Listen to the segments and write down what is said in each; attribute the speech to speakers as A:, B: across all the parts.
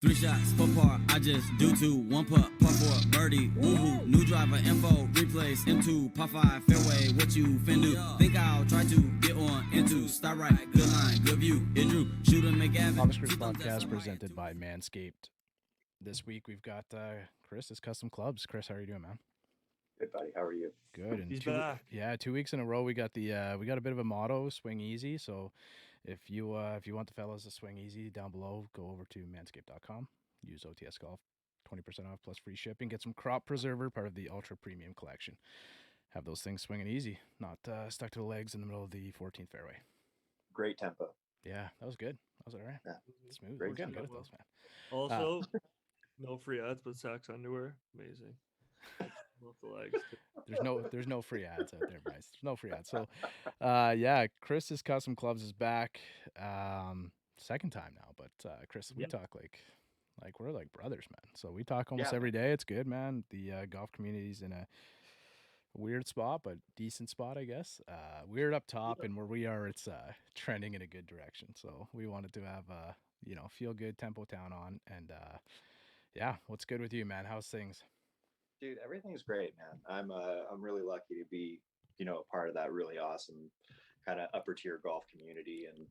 A: 3 shots, 4 par, I just do 2. 1 putt, par 4, birdie, woohoo. New driver, info, replace, M2, par 5, fairway, what you fin do? Think I'll try to get on into, start right, good line, good view, it drew, shoot and make Evan.
B: On the Chris podcast presented by Manscaped. This week we've got Chris Custom Klubs. Chris, how are you doing, man?
C: Good, buddy. How are you?
B: Good. And
D: He's back.
B: 2 weeks in a row we got a bit of a motto, swing easy. So if you want the fellas to swing easy, down below, go over to manscaped.com. Use OTS Golf, 20% off plus free shipping. Get some crop preserver, part of the ultra premium collection. Have those things swinging easy, not stuck to the legs in the middle of the 14th fairway.
C: Great tempo.
B: Yeah, that was good. That was all right.
C: Yeah.
B: Smooth.
C: Very
B: We're
C: good.
B: good at those, man.
D: Also, no free ads, but Saks underwear, amazing. Love the legs.
B: There's no free ads out there, Bryce. There's no free ads. So, Chris's Custom Klubs is back. Second time now, but Chris, we talk like we're like brothers, man. So we talk almost every day. It's good, man. The golf community's in a weird spot, but decent spot, I guess. Weird up top, and where we are, it's trending in a good direction. So we wanted to have feel good tempo town on, and what's good with you, man? How's things?
C: Dude, everything's great, man. I'm really lucky to be, a part of that really awesome kind of upper tier golf community, and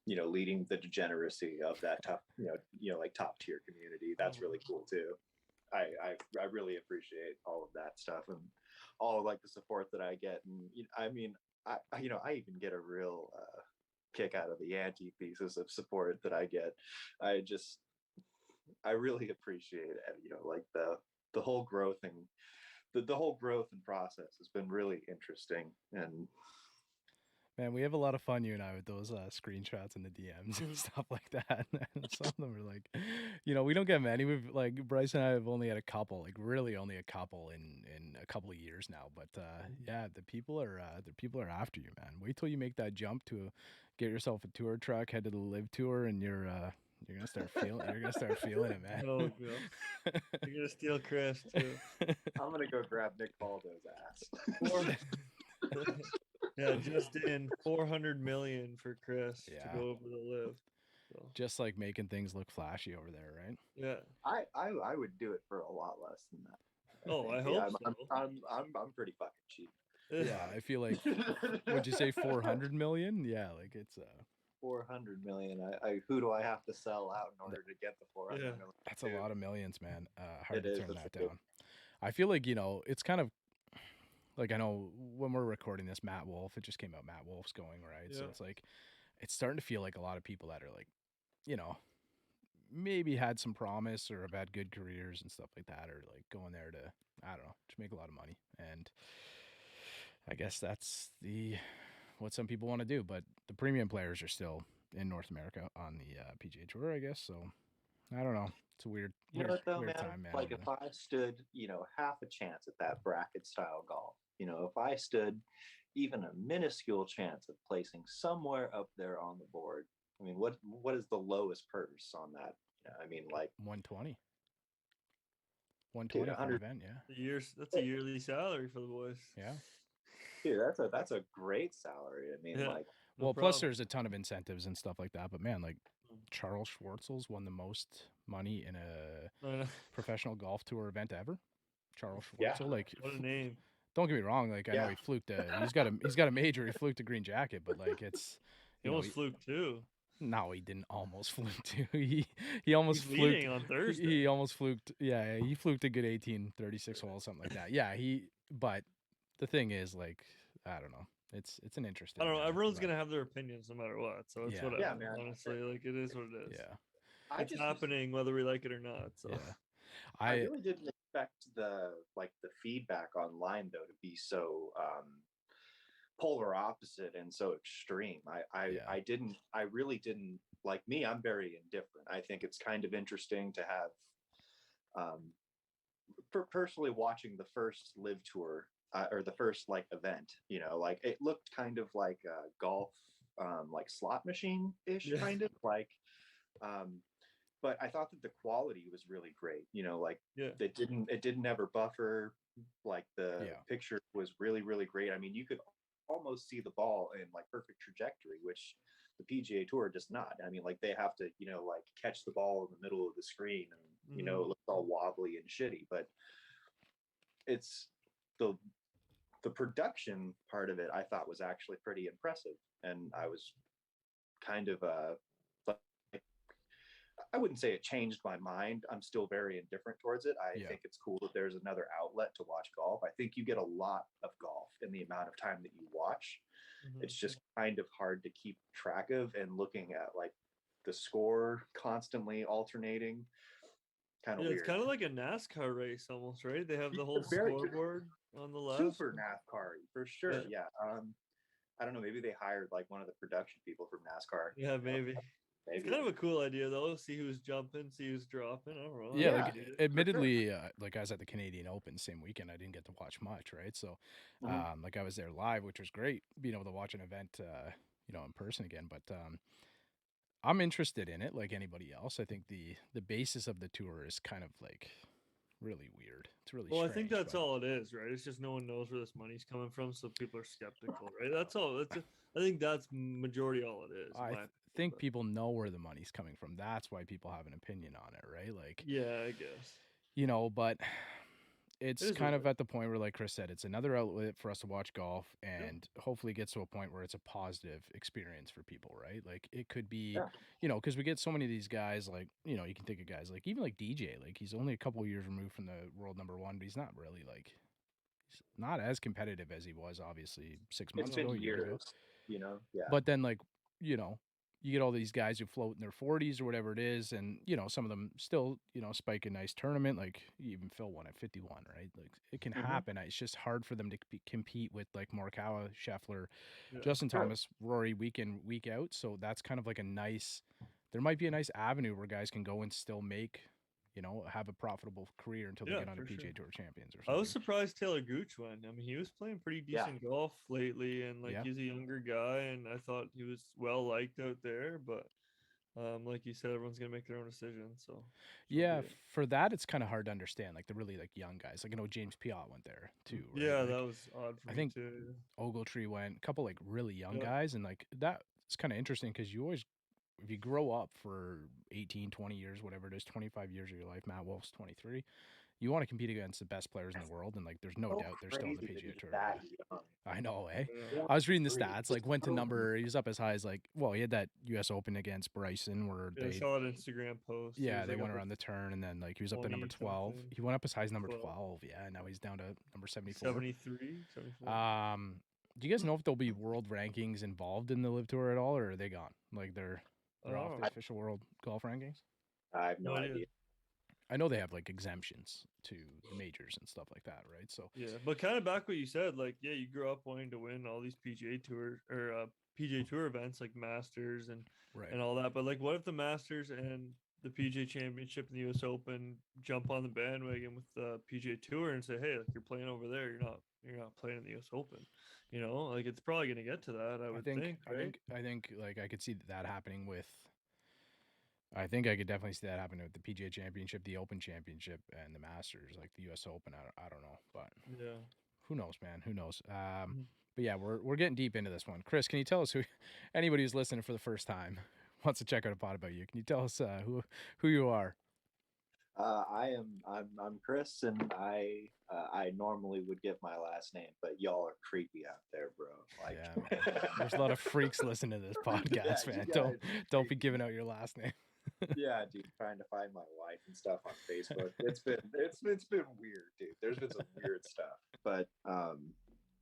C: leading the degeneracy of that top tier community. That's really cool too. I really appreciate all of that stuff and all like the support that I get. And I even get a real kick out of the anti pieces of support that I get. I really appreciate it. Like the whole growth and the whole growth and process has been really interesting. And
B: man, we have a lot of fun, you and I, with those screenshots and the DMs and stuff like that. Some of them are like, we don't get many. We've like Bryce and I have only had a couple, like really only a couple in a couple of years now. But the people are after you, man. Wait till you make that jump to get yourself a tour truck, head to the live tour, and you're gonna start feeling it, man.
D: Oh, God. You're gonna steal Chris too.
C: I'm gonna go grab Nick Baldo's ass.
D: Yeah, just in $400 million for Chris to go over the live. So.
B: Just like making things look flashy over there, right?
D: Yeah.
C: I would do it for a lot less than that.
D: Oh, I hope so.
C: I'm pretty fucking cheap.
B: Yeah, I feel like. Would you say 400 million? Yeah, like it's
C: 400 million. Who do I have to sell out in order to get the 400 million?
B: That's a lot of millions, man. Hard to turn that down. I feel like it's kind of. Like, I know when we're recording this, Matt Wolf, it just came out, Matt Wolf's going, right? Yeah. So it's like, it's starting to feel like a lot of people that are like, maybe had some promise or have had good careers and stuff like that, are like going there to, I don't know, to make a lot of money. And I guess that's what some people want to do. But the premium players are still in North America on the PGA Tour, I guess. So I don't know. It's a weird time, man.
C: Like if I stood, half a chance at that bracket style golf, if I stood even a minuscule chance of placing somewhere up there on the board, I mean, what is the lowest purse on that? I mean, like
B: 120. 120 for an event, yeah.
D: That's a yearly salary for the boys.
B: Yeah.
C: Dude, that's a great salary. I mean,
B: plus there's a ton of incentives and stuff like that. But man, like Charles Schwartzel's won the most money in a professional golf tour event ever. Charles Schwartzel, like
D: what a name.
B: Don't get me wrong, like I know he fluked he's got a major, he fluked a green jacket, but like it's
D: he almost fluked too.
B: No, he didn't almost fluke too. He almost fluked
D: on Thursday.
B: He almost fluked. Yeah, he fluked a good 36 holes, something like that. Yeah, but the thing is, like, I don't know. It's an interesting.
D: I don't know. Everyone's gonna have their opinions no matter what. So it's whatever.
C: Yeah, man.
D: Honestly, like it is what it is.
B: Yeah,
D: it's happening whether we like it or not. So
C: I really didn't expect the feedback online though to be so polar opposite and so extreme. I really didn't. Like me, I'm very indifferent. I think it's kind of interesting to have personally watching the first live tour or the first like event, like it looked kind of like a golf like slot machine ish kind of like but I thought that the quality was really great, it didn't ever buffer, like the picture was really, really great. I mean, you could almost see the ball in like perfect trajectory, which The PGA Tour does not. I mean, like they have to, you know, like catch the ball in the middle of the screen, and you know, it looks all wobbly and shitty. But it's the production part of it I thought was actually pretty impressive, and I was kind of I wouldn't say it changed my mind. I'm still very indifferent towards it. I think it's cool that there's another outlet to watch golf. I think you get a lot of golf in the amount of time that you watch. It's just kind of hard to keep track of, and looking at like the score constantly alternating. Kind of weird.
D: It's kind of like a NASCAR race almost, right? They have the whole scoreboard on the left.
C: Super NASCAR for sure. Yeah. I don't know. Maybe they hired like one of the production people from NASCAR.
D: Yeah, maybe. It's kind of a cool idea though. See who's jumping, see who's dropping. I don't know.
B: Yeah, like admittedly, like I was at the Canadian Open same weekend. I didn't get to watch much, right? So, like I was there live, which was great, being able to watch an event, you know, in person again. But I'm interested in it, like anybody else. I think the basis of the tour is kind of like really weird. It's really strange,
D: I think that's all it is, right? It's just no one knows where this money's coming from, so people are skeptical, right? That's all. I think that's majority all it is.
B: I think people know where the money's coming from. That's why people have an opinion on it, right? Like,
D: yeah, I guess.
B: You know, but it's kind of at the point where, like Chris said, it's another outlet for us to watch golf, and hopefully gets to a point where it's a positive experience for people, right? Like it could be, you know, because we get so many of these guys, like, you know, you can think of guys like even like DJ, like he's only a couple of years removed from the world #1, but he's not really like, he's not as competitive as he was obviously 6 months ago, years ago,
C: you know.
B: But then, like, you know, you get all these guys who float in their 40s or whatever it is, and you know, some of them still, you know, spike a nice tournament. Like even Phil won at 51, right? Like it can happen. It's just hard for them to compete with like Morikawa, Scheffler, Justin Thomas, Rory, week in, week out. So that's kind of like a nice. There might be a nice avenue where guys can go and still make, you know, have a profitable career until they get on the PGA Tour Champions or something.
D: I was surprised Taylor Gooch went. I mean, he was playing pretty decent golf lately, and like he's a younger guy, and I thought he was well liked out there. But like you said, everyone's gonna make their own decision. So
B: for that, it's kind of hard to understand. Like the really like young guys, like I know James Piot went there too. Right?
D: Yeah,
B: like,
D: that was odd for me
B: think
D: too.
B: Ogletree went, a couple like really young guys, and like that it's kind of interesting because you always, if you grow up for 18, 20 years, whatever it is, 25 years of your life, Matt Wolf's 23, you want to compete against the best players in the world, and like there's no doubt they're still on the PGA Tour. I know, eh? I was reading the stats, like went to he was up as high as like, well, he had that US Open against Bryson where
D: they saw an Instagram post.
B: Yeah, they went around the turn, and then like he was up to number 12. He went up as high as number 12. Yeah, and now he's down to number 74.
D: 73.
B: Do you guys know if there'll be world rankings involved in the LIV Tour at all, or are they gone? Like they're off the official world golf rankings?
C: I have no idea.
B: I know they have like exemptions to the majors and stuff like that, right? So
D: yeah, but kind of back what you said, like you grew up wanting to win all these PGA Tour or PGA Tour events like Masters and all that. But like, what if the Masters and the PGA Championship and the US Open jump on the bandwagon with the PGA Tour and say, hey, like you're playing over there, you're not playing in the US Open. You know, like it's probably going to get to that. I would think. Right?
B: I think like I could see that happening with. I think I could definitely see that happening with the PGA Championship, the Open Championship, and the Masters, like the US Open. I don't know, but who knows, man? Who knows? But yeah, we're getting deep into this one. Chris, can you tell us anybody who's listening for the first time wants to check out a pod about you? Can you tell us who you are?
C: I'm Chris, and I normally would give my last name, but y'all are creepy out there, bro. Like,
B: yeah, there's a lot of freaks listening to this podcast, man. Don't be giving out your last name.
C: Yeah, dude, trying to find my wife and stuff on Facebook. It's been weird, dude. There's been some weird stuff, but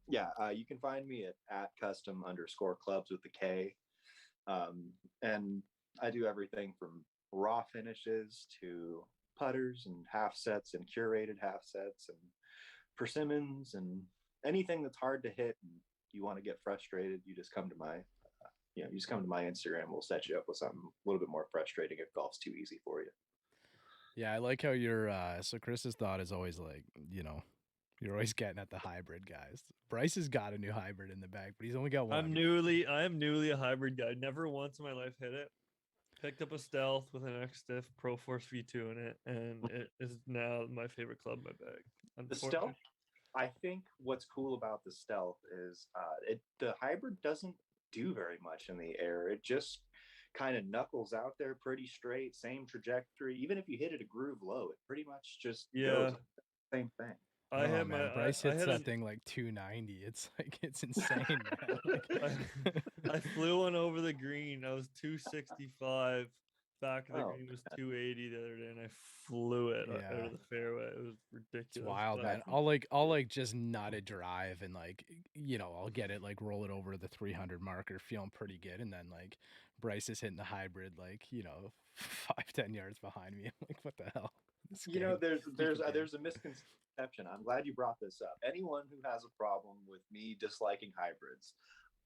C: you can find me at @custom_klubs with the K, and I do everything from raw finishes to putters and half sets and curated half sets and persimmons and anything that's hard to hit and you want to get frustrated, you just come to my Instagram. We'll set you up with something a little bit more frustrating if golf's too easy for you.
B: Yeah, I like how you're so Chris's thought is always like, you know, you're always getting at the hybrid guys. Bryce has got a new hybrid in the bag, but he's only got one.
D: I am newly a hybrid guy. Never once in my life hit it. Picked up a Stealth with an X-Stiff Pro Force V2 in it, and it is now my favorite club in my bag.
C: The Stealth, I think what's cool about the Stealth is the hybrid doesn't do very much in the air. It just kind of knuckles out there pretty straight, same trajectory. Even if you hit it a groove low, it pretty much just goes same thing.
B: I had Bryce hits that thing like 290. It's like, it's insane, man. Like,
D: I flew one over the green. I was 265. Back of the green was 280 the other day, and I flew it out of the fairway. It was ridiculous.
B: It's wild, man. I'll just nut a drive and like, you know, I'll get it, like roll it over the 300 marker, feeling pretty good, and then like Bryce is hitting the hybrid, like, you know, 5-10 yards behind me. I'm like, what the hell?
C: You know, there's a misconception. I'm glad you brought this up. Anyone who has a problem with me disliking hybrids,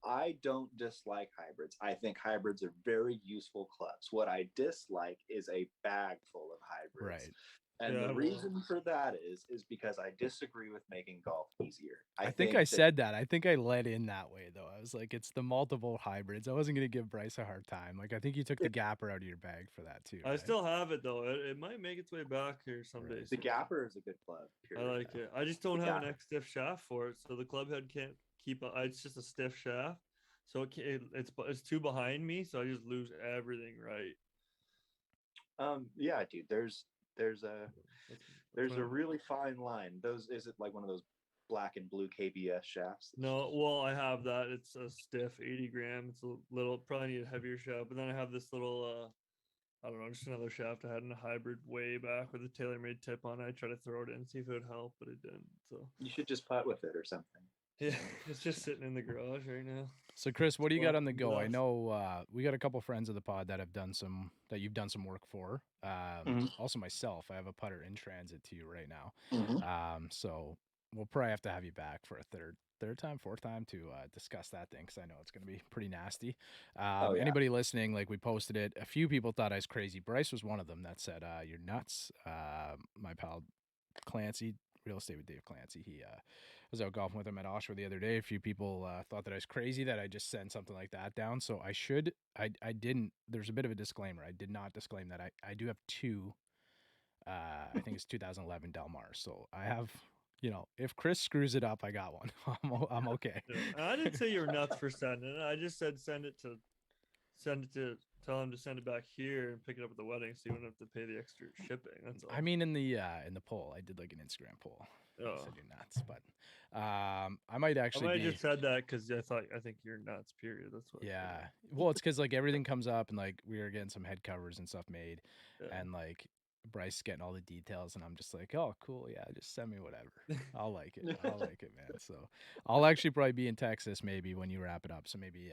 C: I don't dislike hybrids. I think hybrids are very useful clubs. What I dislike is a bag full of hybrids.
B: Right.
C: And the reason for that is because I disagree with making golf easier.
B: I think I said that. I think I led in that way, though. I was like, it's the multiple hybrids. I wasn't going to give Bryce a hard time. Like, I think you took the gapper out of your bag for that, too.
D: I still have it, though. It might make its way back here someday.
C: Right. The gapper is a good club.
D: I like it. I just don't have an X stiff shaft for it. So the club head can't keep it's just a stiff shaft. So it's too behind me. So I just lose everything, right?
C: Yeah, dude, there's a really fine line. Is it like one of those black and blue KBS shafts?
D: No, well, I have that. It's a stiff 80 gram. It's a little, probably need a heavier shaft. But then I have this little, I don't know, just another shaft I had in a hybrid way back with a TaylorMade tip on it. I tried to throw it in, see if it would help, but it didn't. So
C: you should just putt with it or something.
D: Yeah, it's just sitting in the garage right now.
B: So Chris, what do you got on the go? I know we got a couple friends of the pod that you've done some work for. Also myself, I have a putter in transit to you right now. So we'll probably have to have you back for a fourth time to discuss that thing, because I know it's going to be pretty nasty. Anybody listening, like, we posted it. A few people thought I was crazy. Bryce was one of them that said, "You're nuts." My pal Clancy, Real Estate with Dave Clancy, he was out golfing with him at Oshawa the other day. A few people thought that I was crazy that I just sent something like that down. So I didn't. There's a bit of a disclaimer. I did not disclaim that. I do have two. I think it's 2011 Del Mar. So I have, you know, if Chris screws it up, I got one. I'm okay.
D: Yeah. I didn't say you're nuts for sending it. I just said tell him to send it back here and pick it up at the wedding, so you wouldn't have to pay the extra shipping. That's all.
B: I mean, in the poll, I did like an Instagram poll. I said you're nuts, but I might actually.
D: Just said that because I think you're nuts. Period. That's what.
B: Yeah. Well, it's because like everything comes up, and like we were getting some head covers and stuff made, and like Bryce getting all the details, and I'm just like, oh, cool, yeah, just send me whatever. I'll like it. I'll like it, man. So I'll actually probably be in Texas maybe when you wrap it up. So maybe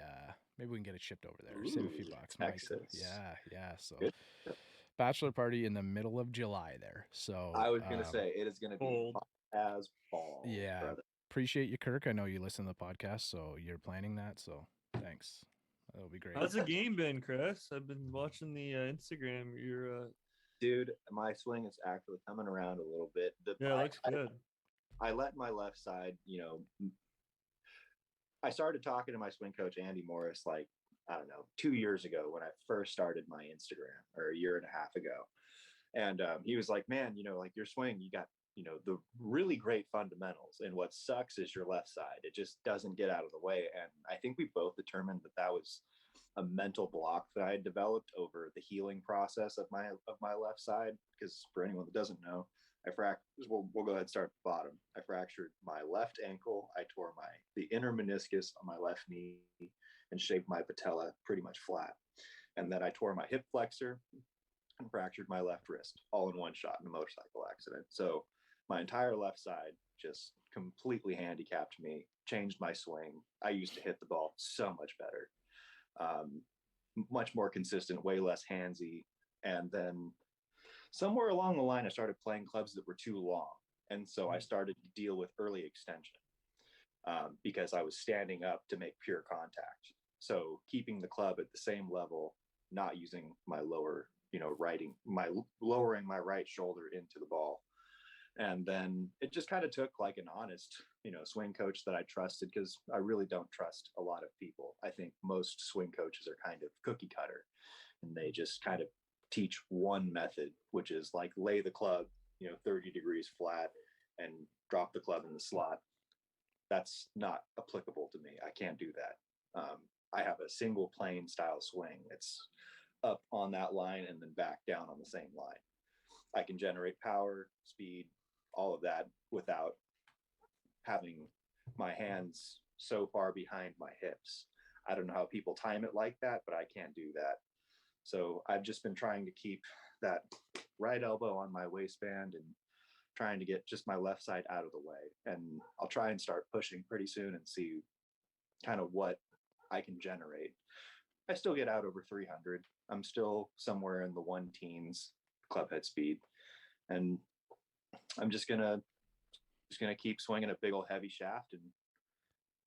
B: we can get it shipped over there. Save a few bucks.
C: Texas.
B: Yeah. So
C: good.
B: Bachelor party in the middle of July there. So
C: I was gonna say it is gonna be as fall.
B: Yeah. Brother. Appreciate you, Kirk. I know you listen to the podcast, so you're planning that. So thanks. That'll be great.
D: How's the game been, Chris? I've been watching the Instagram.
C: Dude, my swing is actually coming around a little bit.
D: It looks good.
C: I let my left side, you know, I started talking to my swing coach, Andy Morris, like, I don't know, 2 years ago when I first started my Instagram, or a year and a half ago. And he was like, man, you know, like your swing, you got, you know, the really great fundamentals. And what sucks is your left side. It just doesn't get out of the way. And I think we both determined that was a mental block that I had developed over the healing process of my left side. Because for anyone that doesn't know, we'll go ahead and start at the bottom. I fractured my left ankle. I tore the inner meniscus on my left knee and shaved my patella pretty much flat. And then I tore my hip flexor and fractured my left wrist all in one shot in a motorcycle accident. So my entire left side just completely handicapped me, changed my swing. I used to hit the ball so much better. Much more consistent, way less handsy. And then somewhere along the line, I started playing clubs that were too long. And so I started to deal with early extension because I was standing up to make pure contact. So keeping the club at the same level, not using my lowering my right shoulder into the ball. And then it just kind of took like an honest, swing coach that I trusted, because I really don't trust a lot of people. I think most swing coaches are kind of cookie cutter, and they just kind of teach one method, which is like lay the club, 30 degrees flat and drop the club in the slot. That's not applicable to me. I can't do that. I have a single plane style swing. It's up on that line and then back down on the same line. I can generate power, speed, all of that without having my hands so far behind my hips. I don't know how people time it like that, but I can't do that. So I've just been trying to keep that right elbow on my waistband and trying to get just my left side out of the way. And I'll try and start pushing pretty soon and see kind of what I can generate. I still get out over 300. I'm still somewhere in the 1 teens club head speed. And I'm just gonna keep swinging a big old heavy shaft, and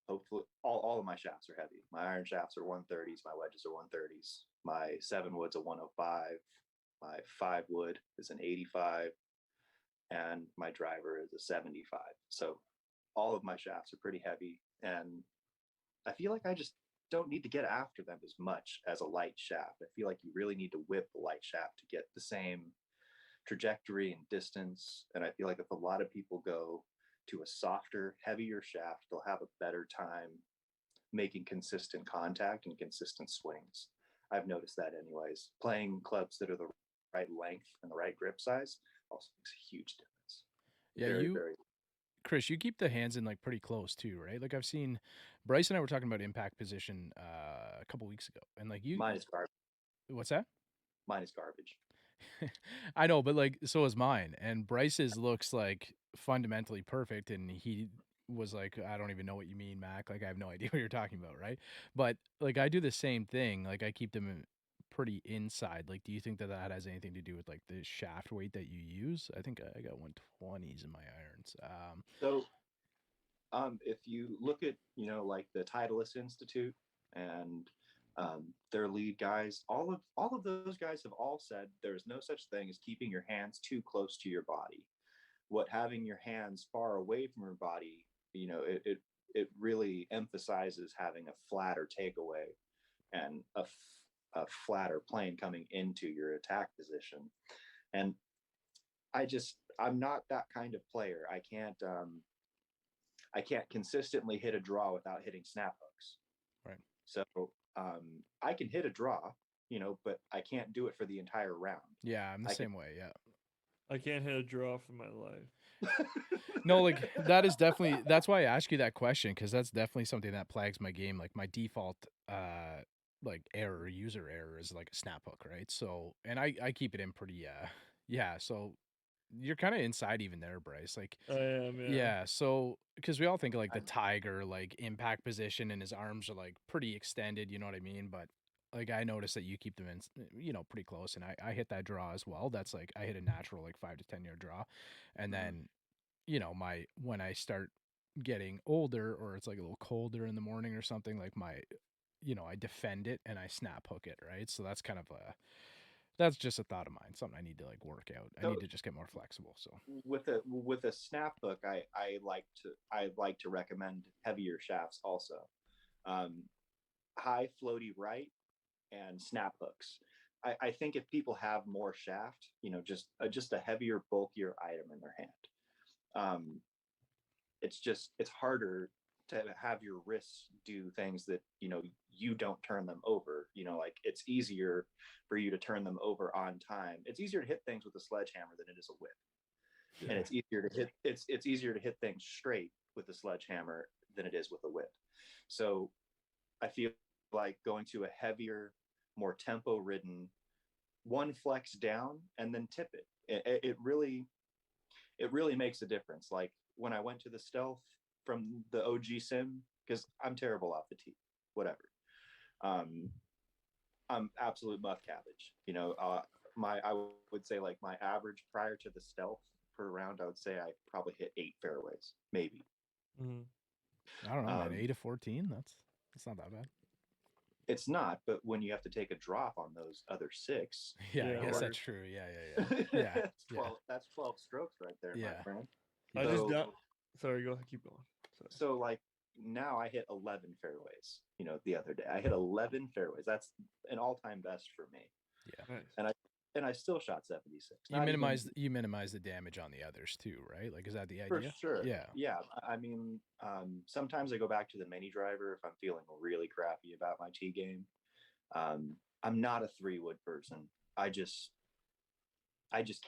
C: hopefully all of my shafts are heavy. My iron shafts are 130s, my wedges are 130s, my 7 wood's a 105, my 5 wood is an 85, and my driver is a 75. So all of my shafts are pretty heavy, and I feel like I just don't need to get after them as much as a light shaft. I feel like you really need to whip the light shaft to get the same trajectory and distance. And I feel like if a lot of people go to a softer, heavier shaft, they'll have a better time making consistent contact and consistent swings. I've noticed that anyways. Playing clubs that are the right length and the right grip size also makes a huge difference.
B: Yeah, Chris, you keep the hands in like pretty close too, right? Like I've seen Bryce and I were talking about impact position a couple weeks ago, and like
C: mine is garbage.
B: What's that?
C: Mine is garbage.
B: I know, but like so is mine, and Bryce's looks like fundamentally perfect, and he was like, I don't even know what you mean, Mac. Like I have no idea what you're talking about, right? But like I do the same thing. Like I keep them pretty inside. Like, do you think that has anything to do with like the shaft weight that you use? I think I got 120s in my irons.
C: If you look at, like the Titleist Institute and their lead guys, all of those guys have all said there's no such thing as keeping your hands too close to your body. What having your hands far away from your body, it really emphasizes having a flatter takeaway and a flatter plane coming into your attack position. And I'm not that kind of player. I can't consistently hit a draw without hitting snap hooks.
B: Right.
C: So I can hit a draw, but I can't do it for the entire round.
B: Yeah, I'm the same way. Yeah.
D: I can't hit a draw for my life.
B: No, like that's why I ask you that question, because that's definitely something that plagues my game. Like my default like user error is like a snap hook, right? So, and I keep it in pretty yeah, so you're kind of inside even there, Bryce. Like
D: I am,
B: yeah, so because we all think of like the tiger like impact position and his arms are like pretty extended, you know what I mean? But like I noticed that you keep them in, pretty close, and I hit that draw as well. That's like I hit a natural like 5 to 10 yard draw, and then when I start getting older or it's like a little colder in the morning or something, like I defend it and I snap hook it, right? So that's kind of that's just a thought of mine, something I need to like work out. I need to just get more flexible. So
C: with a snap hook, I like to recommend heavier shafts also. High floaty right and snap hooks. I think if people have more shaft, just a heavier, bulkier item in their hand, it's harder to have your wrists do things that you don't turn them over. Like it's easier for you to turn them over on time. It's easier to hit things with a sledgehammer than it is a whip. Yeah. And it's easier to hit things straight with a sledgehammer than it is with a whip. So I feel like going to a heavier, more tempo ridden one flex down and then tip it. It really makes a difference. Like when I went to the stealth from the OG sim, because I'm terrible off the tee, whatever. I'm absolute muff cabbage. I would say like my average prior to the stealth per round, I would say I probably hit 8 fairways, maybe.
B: Mm-hmm. I don't know, man. 8 to 14. That's not that bad.
C: It's not, but when you have to take a drop on those other 6,
B: I guess that's true. Yeah.
C: That's 12 strokes right there, my friend.
D: Sorry, go ahead, keep going. Sorry.
C: So like now I hit 11 fairways. The other day I hit 11 fairways. That's an all-time best for me.
B: Yeah.
C: Nice. and I still shot 76.
B: You minimize the damage on the others too, right? Like, is that the
C: For
B: idea?
C: sure.
B: Yeah.
C: Yeah. I mean, sometimes I go back to the mini driver if I'm feeling really crappy about my tee game. I'm not a 3-wood person. I just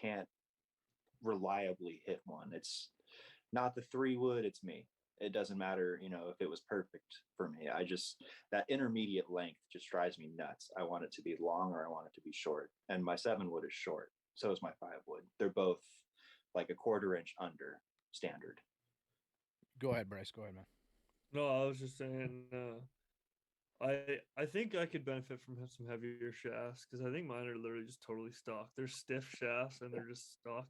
C: can't reliably hit one. It's not the 3-wood, it's me. It doesn't matter, if it was perfect for me. That intermediate length just drives me nuts. I want it to be long or I want it to be short. And my 7-wood is short. So is my 5-wood. They're both like a 1/4 inch under standard.
B: Go ahead, Bryce. Go ahead, man.
D: No, I was just saying, I think I could benefit from some heavier shafts because I think mine are literally just totally stock. They're stiff shafts and they're just stock.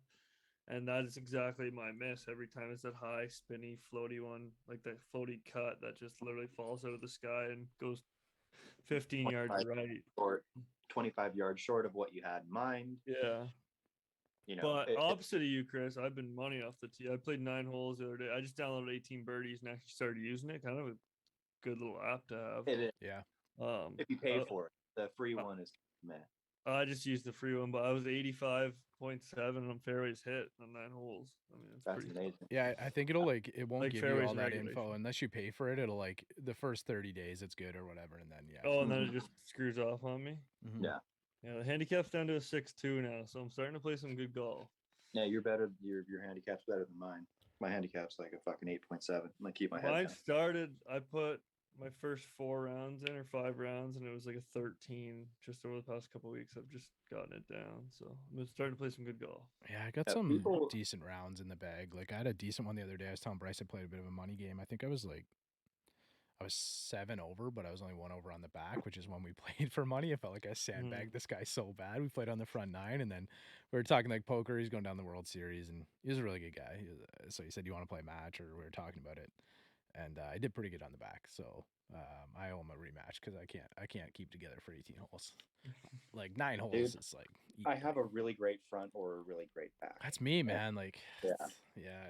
D: And that is exactly my miss every time. It's that high, spinny, floaty one, like that floaty cut that just literally falls out of the sky and goes 15 yards right.
C: Or 25 yards short of what you had in mind.
D: Yeah. But opposite of you, Chris, I've been money off the tee. I played 9 holes the other day. I just downloaded 18 birdies and actually started using it. Kind of a good little app to have.
C: It is.
B: Yeah.
C: If you pay for it, the free one is meh.
D: I just used the free one, but I was 85.7 on fairways hit on 9 holes. I mean,
C: that's amazing.
B: Yeah, I think it won't
D: like
B: give you all that info unless you pay for it. It'll like the first 30 days it's good or whatever, and then
D: Oh, and then it just screws off on me.
B: Mm-hmm.
C: Yeah.
D: Yeah, the handicap's down to a 6.2 now, so I'm starting to play some good golf.
C: Yeah, you're better. Your handicap's better than mine. My handicap's like a fucking 8.7. I'm gonna keep my head
D: Mine
C: down.
D: started. I put my first 4 rounds in or 5 rounds, and it was like a 13 just over the past couple of weeks. I've just gotten it down, so I'm starting to play some good golf.
B: Yeah, I got some decent rounds in the bag. Like I had a decent one the other day. I was telling Bryce I played a bit of a money game. I think I was 7 over, but I was only 1 over on the back, which is when we played for money. I felt like I sandbagged this guy so bad. We played on the front 9, and then we were talking like poker. He's going down the World Series, and he was a really good guy. So he said, "You want to play a match?" Or we were talking about it, and I did pretty good on the back. So I owe him a rematch because I can't keep together for 18 holes. Like 9 holes, dude, it's like
C: I have a really great front or a really great back.
B: That's me, man. Like
C: yeah,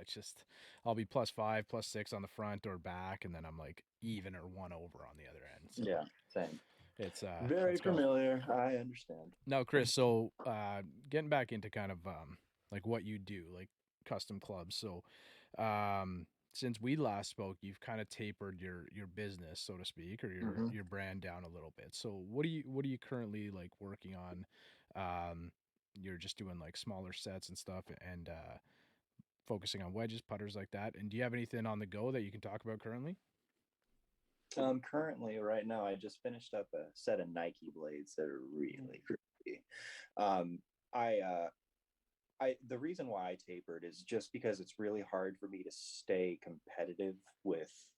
B: it's just I'll be +5, +6 on the front or back, and then I'm like even or 1 over on the other end. So
C: yeah, same.
B: It's
C: very familiar. I understand.
B: Now, Chris, so getting back into kind of like what you do, like custom clubs. So since we last spoke, you've kind of tapered your business, so to speak, or your brand down a little bit. So what are you currently like working on? You're just doing like smaller sets and stuff, and focusing on wedges, putters, like that. And do you have anything on the go that you can talk about currently?
C: Currently, right now, I just finished up a set of Nike blades that are really pretty. The reason why I tapered is just because it's really hard for me to stay competitive with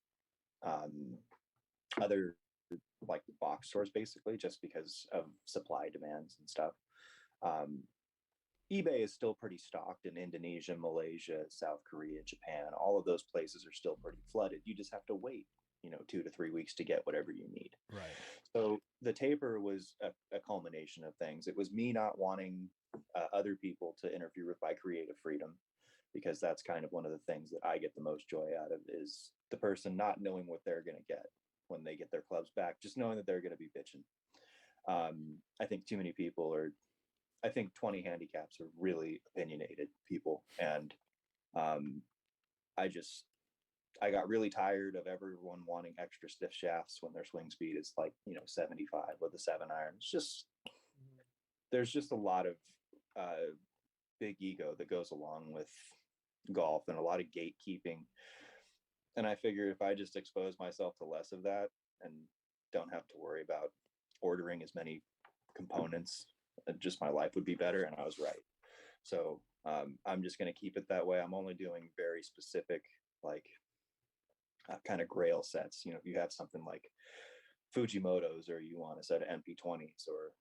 C: other like box stores, basically, just because of supply demands and stuff. eBay is still pretty stocked in Indonesia, Malaysia, South Korea, Japan. All of those places are still pretty flooded. You just have to wait 2 to 3 weeks to get whatever you need.
B: Right.
C: So the taper was a culmination of things. It was me not wanting other people to interfere with my creative freedom, because that's kind of one of the things that I get the most joy out of, is the person not knowing what they're going to get when they get their clubs back, just knowing that they're going to be bitching. I think too many people I think 20 handicaps are really opinionated people. And I got really tired of everyone wanting extra stiff shafts when their swing speed is like, 75 with a 7-iron. There's just a lot of big ego that goes along with golf, and a lot of gatekeeping. And I figured if I just expose myself to less of that and don't have to worry about ordering as many components, just my life would be better. And I was right. So I'm just going to keep it that way. I'm only doing very specific, like kind of grail sets. If you have something like Fujimoto's, or you want a set of MP20s, or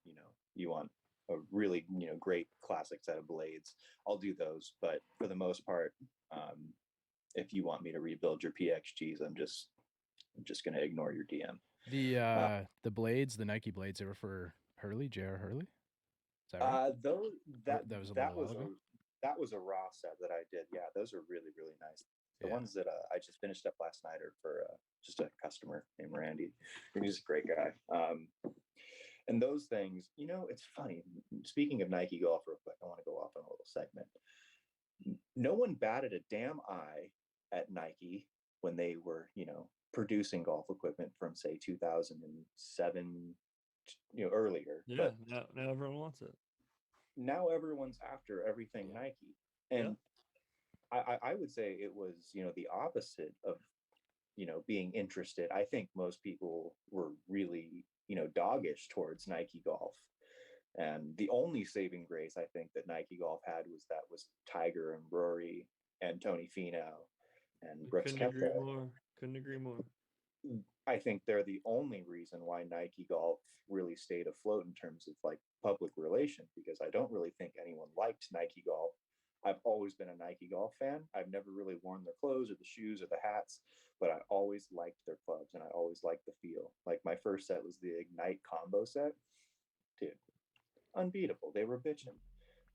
C: you want a really great classic set of blades, I'll do those. But for the most part, if you want me to rebuild your PXGs, I'm just going to ignore your DM.
B: The blades, the Nike blades, they were for Hurley, J.R. Hurley. Is that right?
C: That was a raw set that I did. Yeah, those are really, really nice. The ones that I just finished up last night are for just a customer named Randy. He's a great guy. And those things, it's funny. Speaking of Nike golf real quick, I want to go off on a little segment. No one batted a damn eye at Nike when they were, producing golf equipment from say 2007, earlier.
D: Yeah, but now everyone wants it.
C: Now everyone's after everything Nike. And I would say it was, the opposite of, being interested. I think most people were really, doggish towards Nike golf. And the only saving grace I think that Nike golf had was Tiger and Rory and Tony Finau and Brooks Koepka.
D: Couldn't agree more.
C: I think they're the only reason why Nike golf really stayed afloat in terms of like public relations, because I don't really think anyone liked Nike golf. I've always been a Nike golf fan. I've never really worn their clothes or the shoes or the hats, but I always liked their clubs and I always liked the feel. Like my first set was the Ignite combo set. Dude, unbeatable. They were bitching.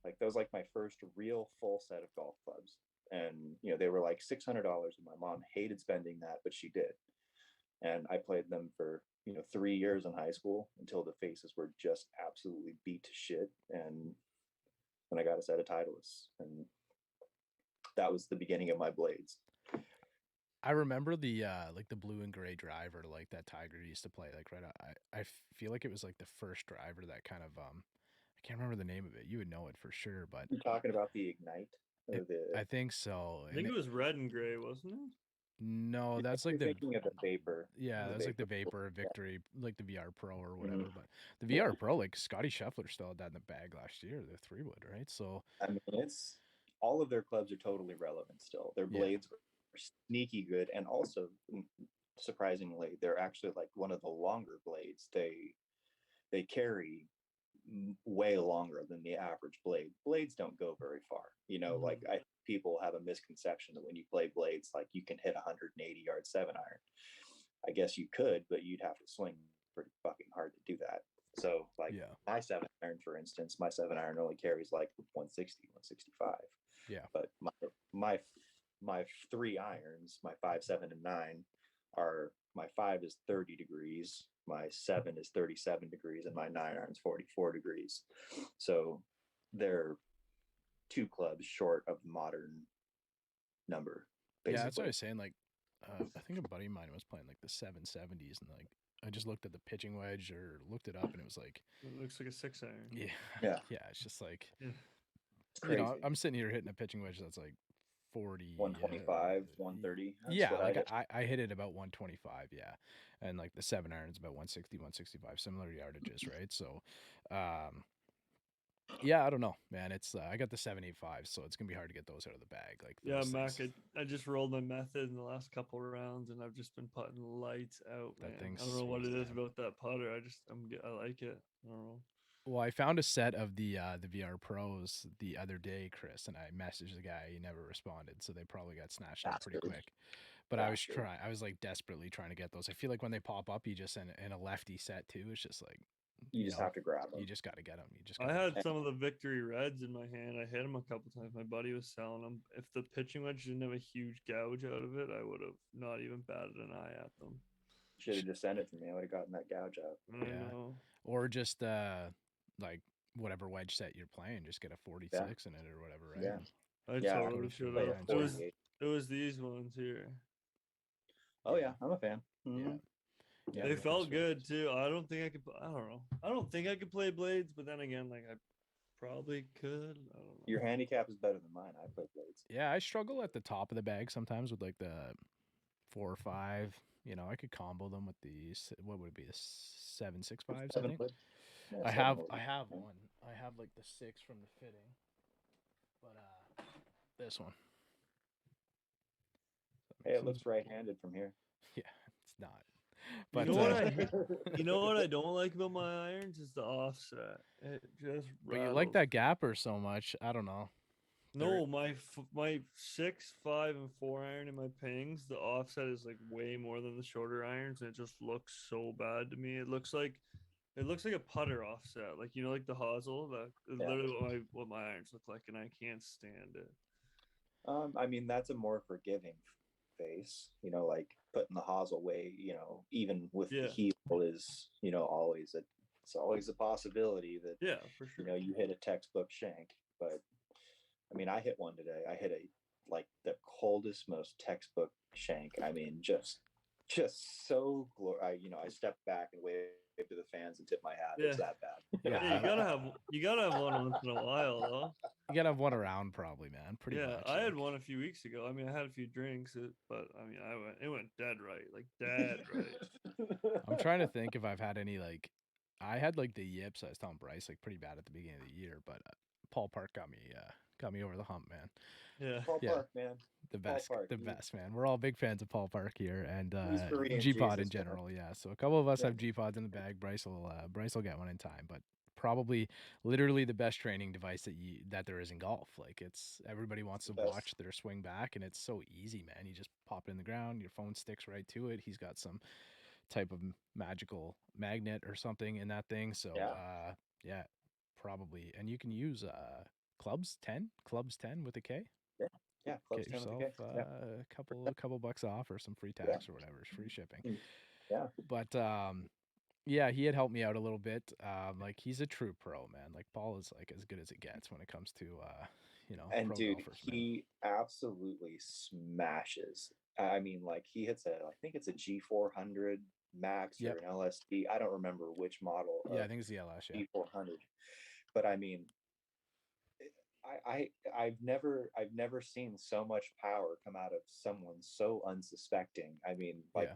C: Like that was like my first real full set of golf clubs. And, they were like $600 and my mom hated spending that, but she did. And I played them for, 3 years in high school until the faces were just absolutely beat to shit. And then I got a set of Titleists, and that was the beginning of my blades.
B: I remember the like the blue and gray driver, like that Tiger used to play. Like I feel like it was like the first driver that kind of I can't remember the name of it. You would know it for sure, but
C: you're talking about the Ignite.
B: I think so.
D: I think it was red and gray, wasn't it?
B: No, that's like
C: thinking of the Vapor.
B: Yeah, that's like the Vapor Victory, like the VR Pro or whatever. But the VR Pro, like Scotty Scheffler still had that in the bag last year, the 3-wood, right? So
C: I mean, it's all of their clubs are totally relevant still. Their blades are sneaky good, and also surprisingly, they're actually like one of the longer blades. They carry way longer than the average blade. Blades don't go very far. Like people have a misconception that when you play blades, like you can hit 180-yard 7-iron. I guess you could, but you'd have to swing pretty fucking hard to do that. So like my 7-iron, for instance, my 7-iron only carries like 160, 165.
B: Yeah.
C: But my 3 irons, my 5, 7, and 9 are, my 5 is 30 degrees, my 7 is 37 degrees, and my 9-iron is 44 degrees. So they're 2 clubs short of modern number, basically.
B: Yeah, that's what I was saying. Like, I think a buddy of mine was playing like the 770s, and like I just looked at the pitching wedge or looked it up, and it was like
D: it looks like a 6-iron.
B: Yeah. It's just like I'm sitting here hitting a pitching wedge that's like 40,
C: 125, 130.
B: I hit it about 125, and like the 7-iron's about 160, 165, similar yardages, right? So, I don't know, man. It's I got the 785, so it's gonna be hard to get those out of the bag. Like
D: Mac, I just rolled my method in the last couple of rounds, and I've just been putting lights out. Man. I don't know what it is about that putter. I like it. I don't know.
B: Well, I found a set of the VR Pros the other day, Chris, and I messaged the guy. He never responded, so they probably got snatched up pretty quick. But I was like desperately trying to get those. I feel like when they pop up, you just in a lefty set too. It's just like
C: you just have to grab them.
B: You just got to get them.
D: I had some of the Victory Reds in my hand. I hit them a couple times. My buddy was selling them. If the pitching wedge didn't have a huge gouge out of it, I would have not even batted an eye at them.
C: Should have just sent it to me. I would have gotten that gouge out.
D: I know.
B: Or just like whatever wedge set you're playing, just get a 46 in it or whatever, right?
C: Yeah.
D: I totally should have. It was these ones here.
C: Oh yeah, I'm a fan. Mm-hmm.
D: Yeah, they felt good too. I don't think I could. I don't know. I don't think I could play blades, but then again, like I probably could. I don't know.
C: Your handicap is better than mine. I play blades.
B: Yeah, I struggle at the top of the bag sometimes with like the 4 or 5. I could combo them with these. What would it be? The 7.65s, I think. Yeah, I have one. I have like the 6 from the fitting, but this one.
C: Hey, it looks right-handed from here.
B: Yeah, it's not. But
D: you know what I don't like about my irons is the offset. It just.
B: But you like that gapper so much. I don't know.
D: No, my 6, 5, and 4 iron in my pings, the offset is like way more than the shorter irons, and it just looks so bad to me. It looks like a putter offset, like like the hosel. Literally what my irons look like, and I can't stand it.
C: I mean, that's a more forgiving face, like putting the hosel way, even with the heel is, always it's always a possibility that,
D: yeah, for sure.
C: you know, you hit a textbook shank. But I mean, I hit one today. I hit like the coldest, most textbook shank. I mean, just so you know, I stepped back and waved to the fans and tipped my hat.
D: Yeah.
C: It's that bad.
D: Yeah, you gotta have one once in a while, though.
B: You gotta have one around, probably, man. Pretty much.
D: I had one a few weeks ago. I mean, I had a few drinks, but I mean, it went dead right, like dead right.
B: I'm trying to think if I've had any like, I had like the yips. I was telling Bryce like pretty bad at the beginning of the year, but Paul Park got me over the hump, man.
D: Yeah,
C: Paul Park, man.
B: The best,
C: Park,
B: best, man. We're all big fans of Paul Park here, and
C: Korean
B: G-Pod in
C: Jesus,
B: general.
C: man.
B: Yeah, so a couple of us have G-Pods in the bag. Bryce will get one in time, but probably literally the best training device that there is in golf. Like, it's everybody wants to watch their swing back, and it's so easy, man. You just pop it in the ground, your phone sticks right to it. He's got some type of magical magnet or something in that thing. So yeah, probably. And you can use Klubs 10 with a K.
C: Yeah,
B: get yourself a couple bucks off or some free tax or whatever, free shipping.
C: Yeah.
B: But yeah, he had helped me out a little bit. Like, he's a true pro, man. Like, Paul is like as good as it gets when it comes to you know,
C: and
B: pro
C: dude,
B: golfers,
C: he absolutely smashes. I mean, like, he hits I think it's a G400 Max or an LSD. I don't remember which model.
B: Yeah, I think it's the LS. Yeah.
C: G400. But I mean, I've never seen so much power come out of someone so unsuspecting. I mean, like,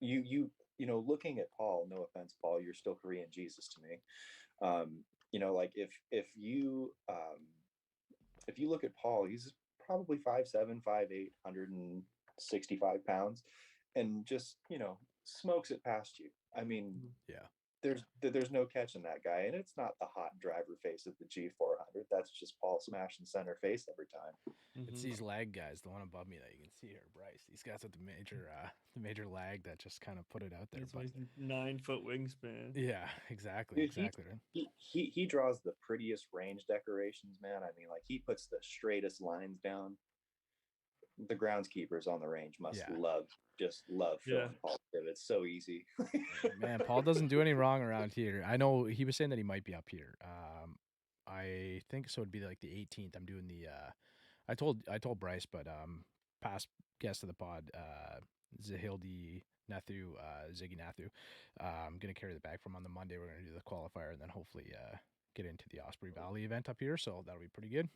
C: you know, looking at Paul, no offense, Paul, you're still Korean Jesus to me. You know, like, if you look at Paul, he's probably 5'7", 5'8", 165 pounds, and just, you know, smokes it past you. I mean, there's no catching that guy, and it's not the hot driver face of the G400. That's just Paul smashing center face every time.
B: It's these lag guys, the one above me that you can see here, Bryce. These guys with the major lag that just kind of put it out there.
D: It's like 9-foot wingspan.
B: Yeah, exactly.
C: Dude,
B: exactly.
C: He draws the prettiest range decorations, man. I mean, like, he puts the straightest lines down. The groundskeepers on the range must love filling Paul. It's so easy.
B: Man, Paul doesn't do any wrong around here. I know he was saying that he might be up here. I think so. It'd be like the 18th. I'm doing the. I told Bryce, but past guest of the pod, Zahildi Nathu, Ziggy Nathu. I'm gonna carry the bag from on the Monday. We're gonna do the qualifier and then hopefully get into the Osprey Valley event up here. So that'll be pretty good.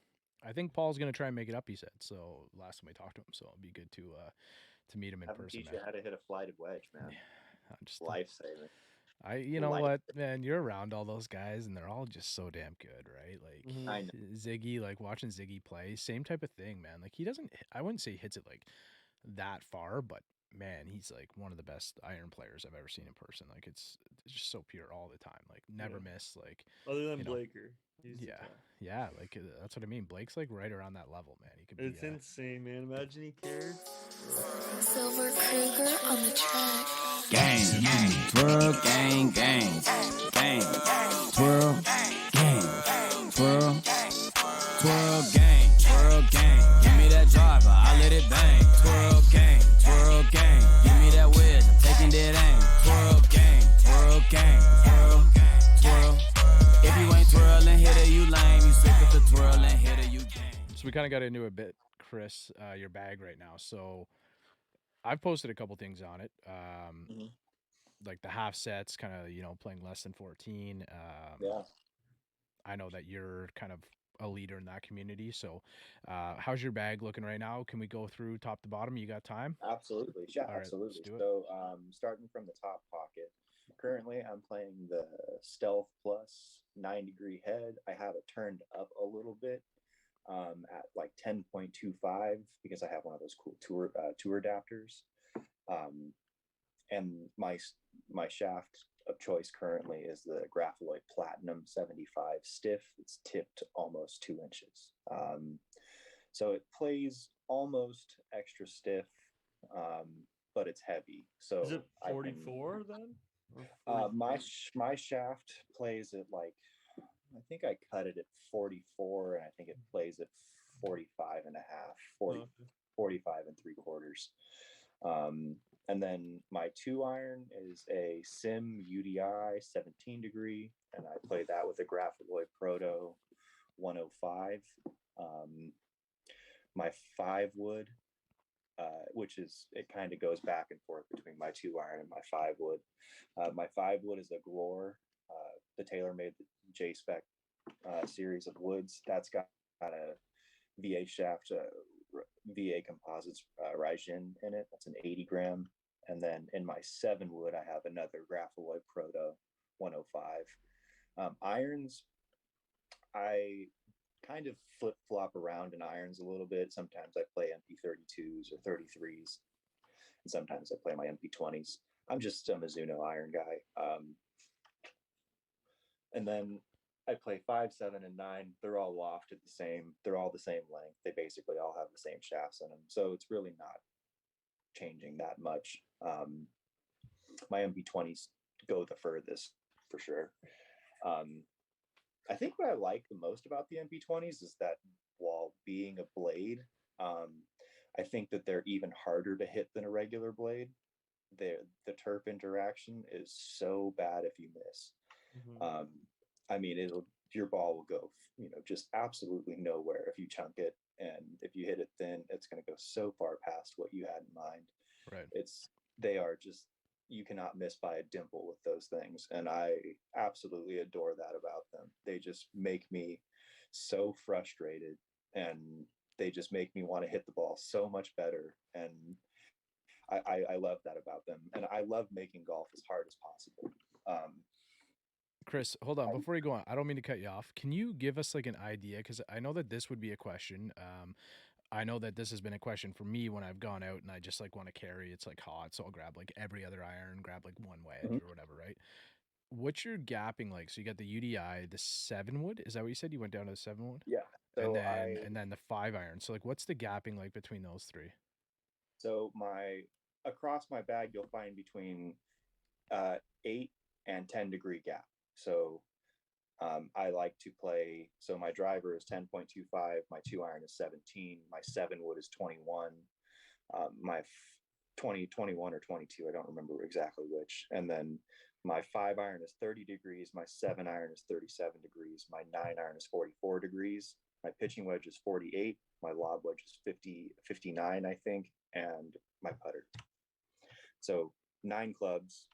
B: I think Paul's gonna try and make it up. He said so last time we talked to him. So it'd be good to meet him in person.
C: Teach you how to hit a flighted wedge, man.
B: Yeah, just
C: life-saving.
B: You know what, man? You're around all those guys, and they're all just so damn good, right? Like,
C: I know.
B: Ziggy, like watching Ziggy play, same type of thing, man. Like, he doesn't. I wouldn't say he hits it like that far, but man, he's like one of the best iron players I've ever seen in person. Like, it's just so pure all the time. Like, never miss. Like,
D: other than Blaker.
B: Yeah, like that's what I mean. Blake's like right around that level, man. He could be.
D: It's insane, man. Imagine he cared.
E: Silver Kruger on the track.
A: Gang, twirl, gang, twirl, gang. Give me that driver, I let it bang. Twirl, gang. Give me that whiz, I'm taking that aim. Twirl, gang. If you ain't twirling, hitter, you lame. You sick of the twirling, hitter, you game.
B: So we kind of got into a bit, Chris, your bag right now. So I've posted a couple things on it. Like the half sets, kind of, you know, playing less than 14. I know that you're kind of a leader in that community. So how's your bag looking right now? Can we go through top to bottom? You got time?
C: Absolutely. Yeah,
B: All right,
C: absolutely.
B: let's do it.
C: So starting from the top pocket, currently I'm playing the Stealth Plus 9-degree head. I have it turned up a little bit at like 10.25 because I have one of those cool tour adapters. And my shaft of choice currently is the Grapholoid Platinum 75 stiff. It's tipped almost 2 inches. So it plays almost extra stiff, but it's heavy. So
D: is it 44 then?
C: My shaft plays at like, I think I cut it at 44, and I think it plays at 45 and a half, 45 and 3/4. And then my 2 iron is a Sim UDI 17 degree, and I play that with a Graphiloid Proto 105. My 5 wood, which is, it kind of goes back and forth between my 2 iron and my 5 wood. My 5 wood is a Glor, the TaylorMade J-Spec series of woods. That's got a VA shaft, VA Composites Raijin in it. That's an 80 gram. And then in my 7 wood, I have another Graphiloid Proto 105. Irons, I kind of flip-flop around in irons a little bit. Sometimes I play MP32s or 33s, and sometimes I play my MP20s. I'm just a Mizuno iron guy. And then I play 5, 7, and 9. They're all lofted the same. They're all the same length. They basically all have the same shafts in them. So it's really not changing that much. My MP20s go the furthest for sure. I think what I like the most about the MP20s is that while being a blade, I think that they're even harder to hit than a regular blade. The terp interaction is so bad if you miss. Mm-hmm. I mean, your ball will go, just absolutely nowhere if you chunk it, and if you hit it thin, it's going to go so far past what you had in mind.
B: Right.
C: They are just, you cannot miss by a dimple with those things, and I absolutely adore that about them. They just make me so frustrated, and they just make me want to hit the ball so much better, and I love that about them, and I love making golf as hard as possible.
B: Chris, hold on. Before you go on, I don't mean to cut you off. Can you give us like an idea? Because I know that this would be a question. I know that this has been a question for me when I've gone out and I just like want to carry. It's like hot, so I'll grab like every other iron, grab like one wedge or whatever, right? What's your gapping like? So you got the UDI, the 7 wood. Is that what you said? You went down to the 7 wood?
C: Yeah.
B: So and then the 5 iron. So like, what's the gapping like between those 3?
C: So across my bag, you'll find between 8 and 10 degree gap. So I like to play, so my driver is 10.25, my 2 iron is 17, my 7 wood is 21, my 21 or 22, I don't remember exactly which. And then my 5 iron is 30 degrees, my 7 iron is 37 degrees, my 9 iron is 44 degrees, my pitching wedge is 48, my lob wedge is 59, I think, and my putter. So 9 clubs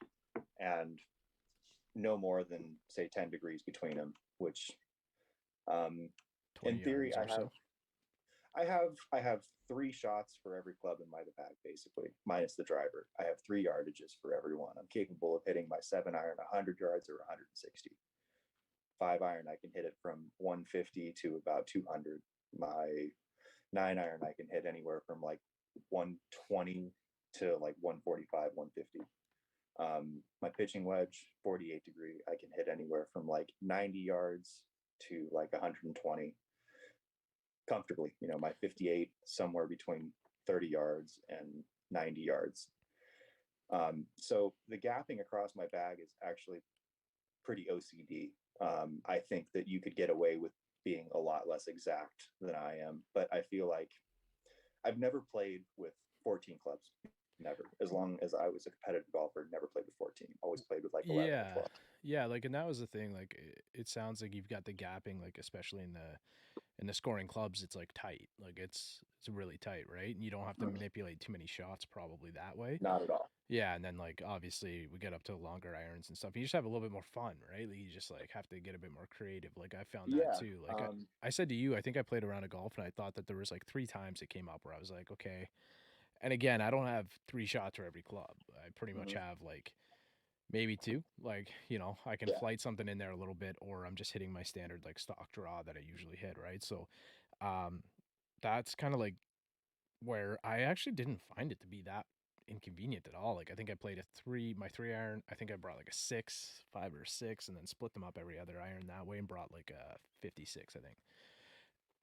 C: and no more than say 10 degrees between them, which in theory I have 3 shots for every club in my bag, basically, minus the driver. I have 3 yardages for every one. I'm capable of hitting my 7 iron 100 yards or 160. 5 iron, I can hit it from 150 to about 200. My 9 iron, I can hit anywhere from like 120 to like 145, 150. My pitching wedge, 48 degree, I can hit anywhere from like 90 yards to like 120 comfortably. My 58 somewhere between 30 yards and 90 yards. So the gapping across my bag is actually pretty OCD. I think that you could get away with being a lot less exact than I am, but I feel like I've never played with 14 clubs. Never. As long as I was a competitive golfer, never played with 14. Always played with like 11 or 12.
B: Yeah, like, and that was the thing. Like, it sounds like you've got the gapping, like especially in the scoring clubs, it's like tight. Like it's really tight, right? And you don't have to manipulate too many shots probably that way.
C: Not at all.
B: Yeah, and then like obviously we get up to longer irons and stuff. You just have a little bit more fun, right? Like, you just like have to get a bit more creative. Like I found that too. Like I said to you, I think I played a round of golf and I thought that there was like 3 times it came up where I was like, okay. And again, I don't have 3 shots for every club. I pretty much have like maybe 2. Like, I can flight something in there a little bit, or I'm just hitting my standard like stock draw that I usually hit, right? So that's kind of like where I actually didn't find it to be that inconvenient at all. Like I think I played my 3 iron, I think I brought like a 6, 5 or 6, and then split them up every other iron that way and brought like a 56, I think.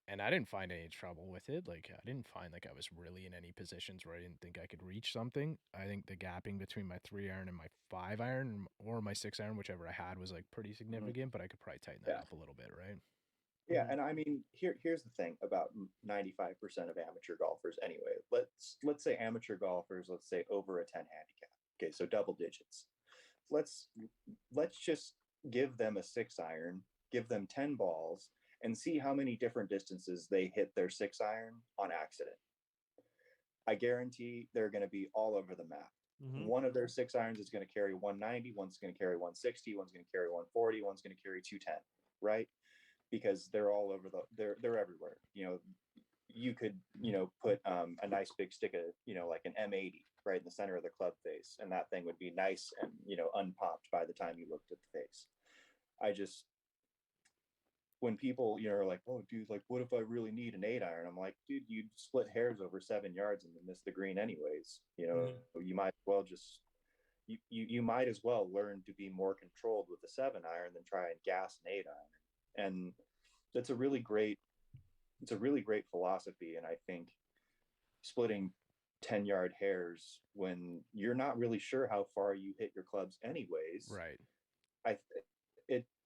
B: And I didn't find any trouble with it. Like I didn't find like I was really in any positions where I didn't think I could reach something. I think the gapping between my 3 iron and my 5 iron or my 6 iron, whichever I had, was like pretty significant, but I could probably tighten that up a little bit, right?
C: Yeah, and I mean, here's the thing about 95% of amateur golfers anyway. Let's say amateur golfers, let's say over a 10 handicap. Okay, so double digits. Let's just give them a 6-iron, give them 10 balls, and see how many different distances they hit their 6-iron on accident. I guarantee they're going to be all over the map. One of their 6-irons is going to carry 190, one's going to carry 160, one's going to carry 140, one's going to carry 210, right? Because they're all over they're everywhere. You could, put a nice big stick of, like an M80 right in the center of the club face, and that thing would be nice and, unpopped by the time you looked at the face. When people, are like, oh, dude, like, what if I really need an 8-iron? I'm like, dude, you'd split hairs over 7 yards and miss the green anyways. You might as well just, you might as well learn to be more controlled with a 7-iron than try and gas an 8-iron. And that's a really great philosophy. And I think splitting 10-yard hairs when you're not really sure how far you hit your clubs anyways.
B: Right.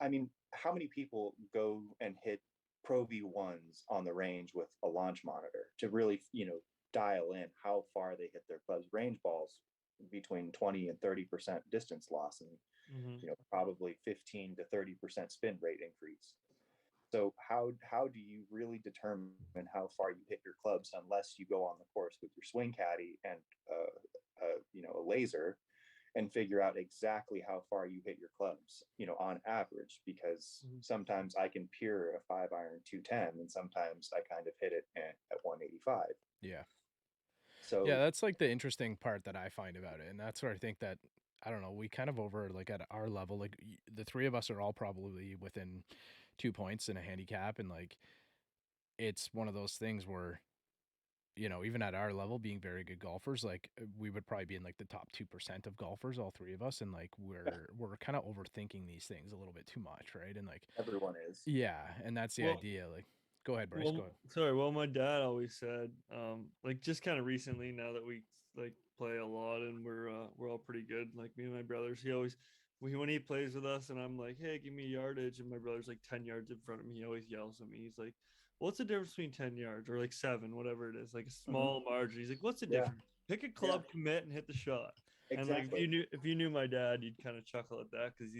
C: I mean, how many people go and hit Pro V1s on the range with a launch monitor to really, dial in how far they hit their clubs? Range balls between 20 and 30% distance loss, and probably 15 to 30% spin rate increase. So how do you really determine how far you hit your clubs unless you go on the course with your swing caddy and a laser and figure out exactly how far you hit your clubs, on average? Because sometimes I can pure a 5-iron 210, and sometimes I kind of hit it at 185.
B: Yeah.
C: So
B: yeah, that's like the interesting part that I find about it, and that's where I think that, I don't know, we kind of over, like, at our level, like, the three of us are all probably within 2 points in a handicap, and like, it's one of those things where, even at our level, being very good golfers, like, we would probably be in like the top 2% of golfers, all three of us, and like we're kind of overthinking these things a little bit too much, right? And like,
C: everyone is.
B: yeah, and that's the idea. Like, go ahead, Bryce. Go ahead.
D: Sorry. Well, my dad always said, like, just kind of recently, now that we like play a lot and we're all pretty good, like me and my brothers, when he plays with us and I'm like, hey, give me yardage, and my brother's like 10 yards in front of me, he always yells at me. He's like, what's the difference between 10 yards or like 7, whatever it is, like a small margin? He's like, what's the difference? Pick a club, commit, and hit the shot.
C: Exactly.
D: And like, if you knew my dad, you'd kind of chuckle at that, because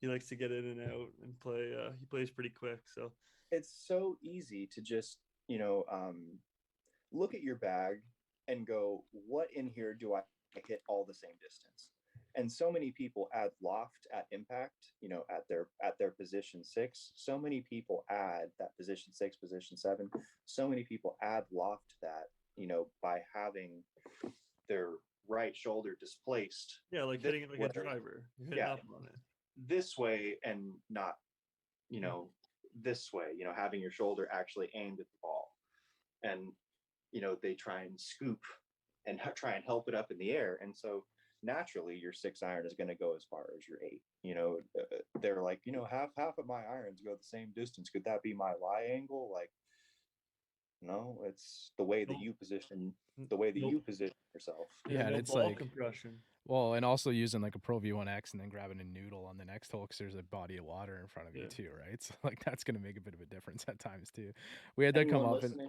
D: he likes to get in and out and play. He plays pretty quick, so
C: it's so easy to just, look at your bag and go, what in here do I hit all the same distance? And so many people add loft at impact, at their position 6. So many people add that position 6, position 7. So many people add loft to that, by having their right shoulder displaced.
D: Yeah, like hitting it like a driver. You're hitting up on it
C: this way and not, this way, having your shoulder actually aimed at the ball. And, they try and scoop and try and help it up in the air. And so naturally your 6-iron is going to go as far as your 8. They're like, half of my irons go the same distance. Could that be my lie angle? Like, no, it's the way that you position yourself.
B: Yeah, and it's like
D: compression.
B: Well, and also using like a Pro V1X and then grabbing a noodle on the next hole because there's a body of water in front of you too, right? So like that's going to make a bit of a difference at times too. We had that come up and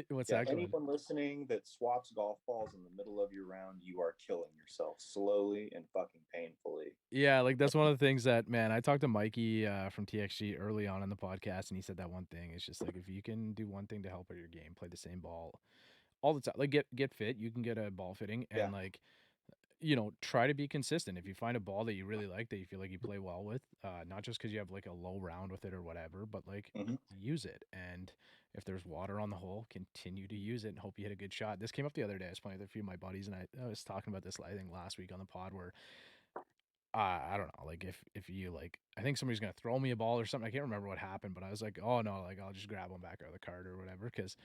B: what's that?
C: Anyone listening that swaps golf balls in the middle of your round, you are killing yourself slowly and fucking painfully.
B: Yeah, like that's one of the things that, man, I talked to Mikey from TXG early on in the podcast, and he said that one thing is just like, if you can do one thing to help with your game, play the same ball all the time. Like get fit. You can get a ball fitting and like, try to be consistent. If you find a ball that you really like, that you feel like you play well with, not just because you have like a low round with it or whatever, but like use it. And if there's water on the hole, continue to use it and hope you hit a good shot. This came up the other day. I was playing with a few of my buddies, and I was talking about this, I think, last week on the pod, where I don't know, like if you like, I think somebody's gonna throw me a ball or something. I can't remember what happened, but I was like, oh no, like I'll just grab one back out of the cart or whatever, because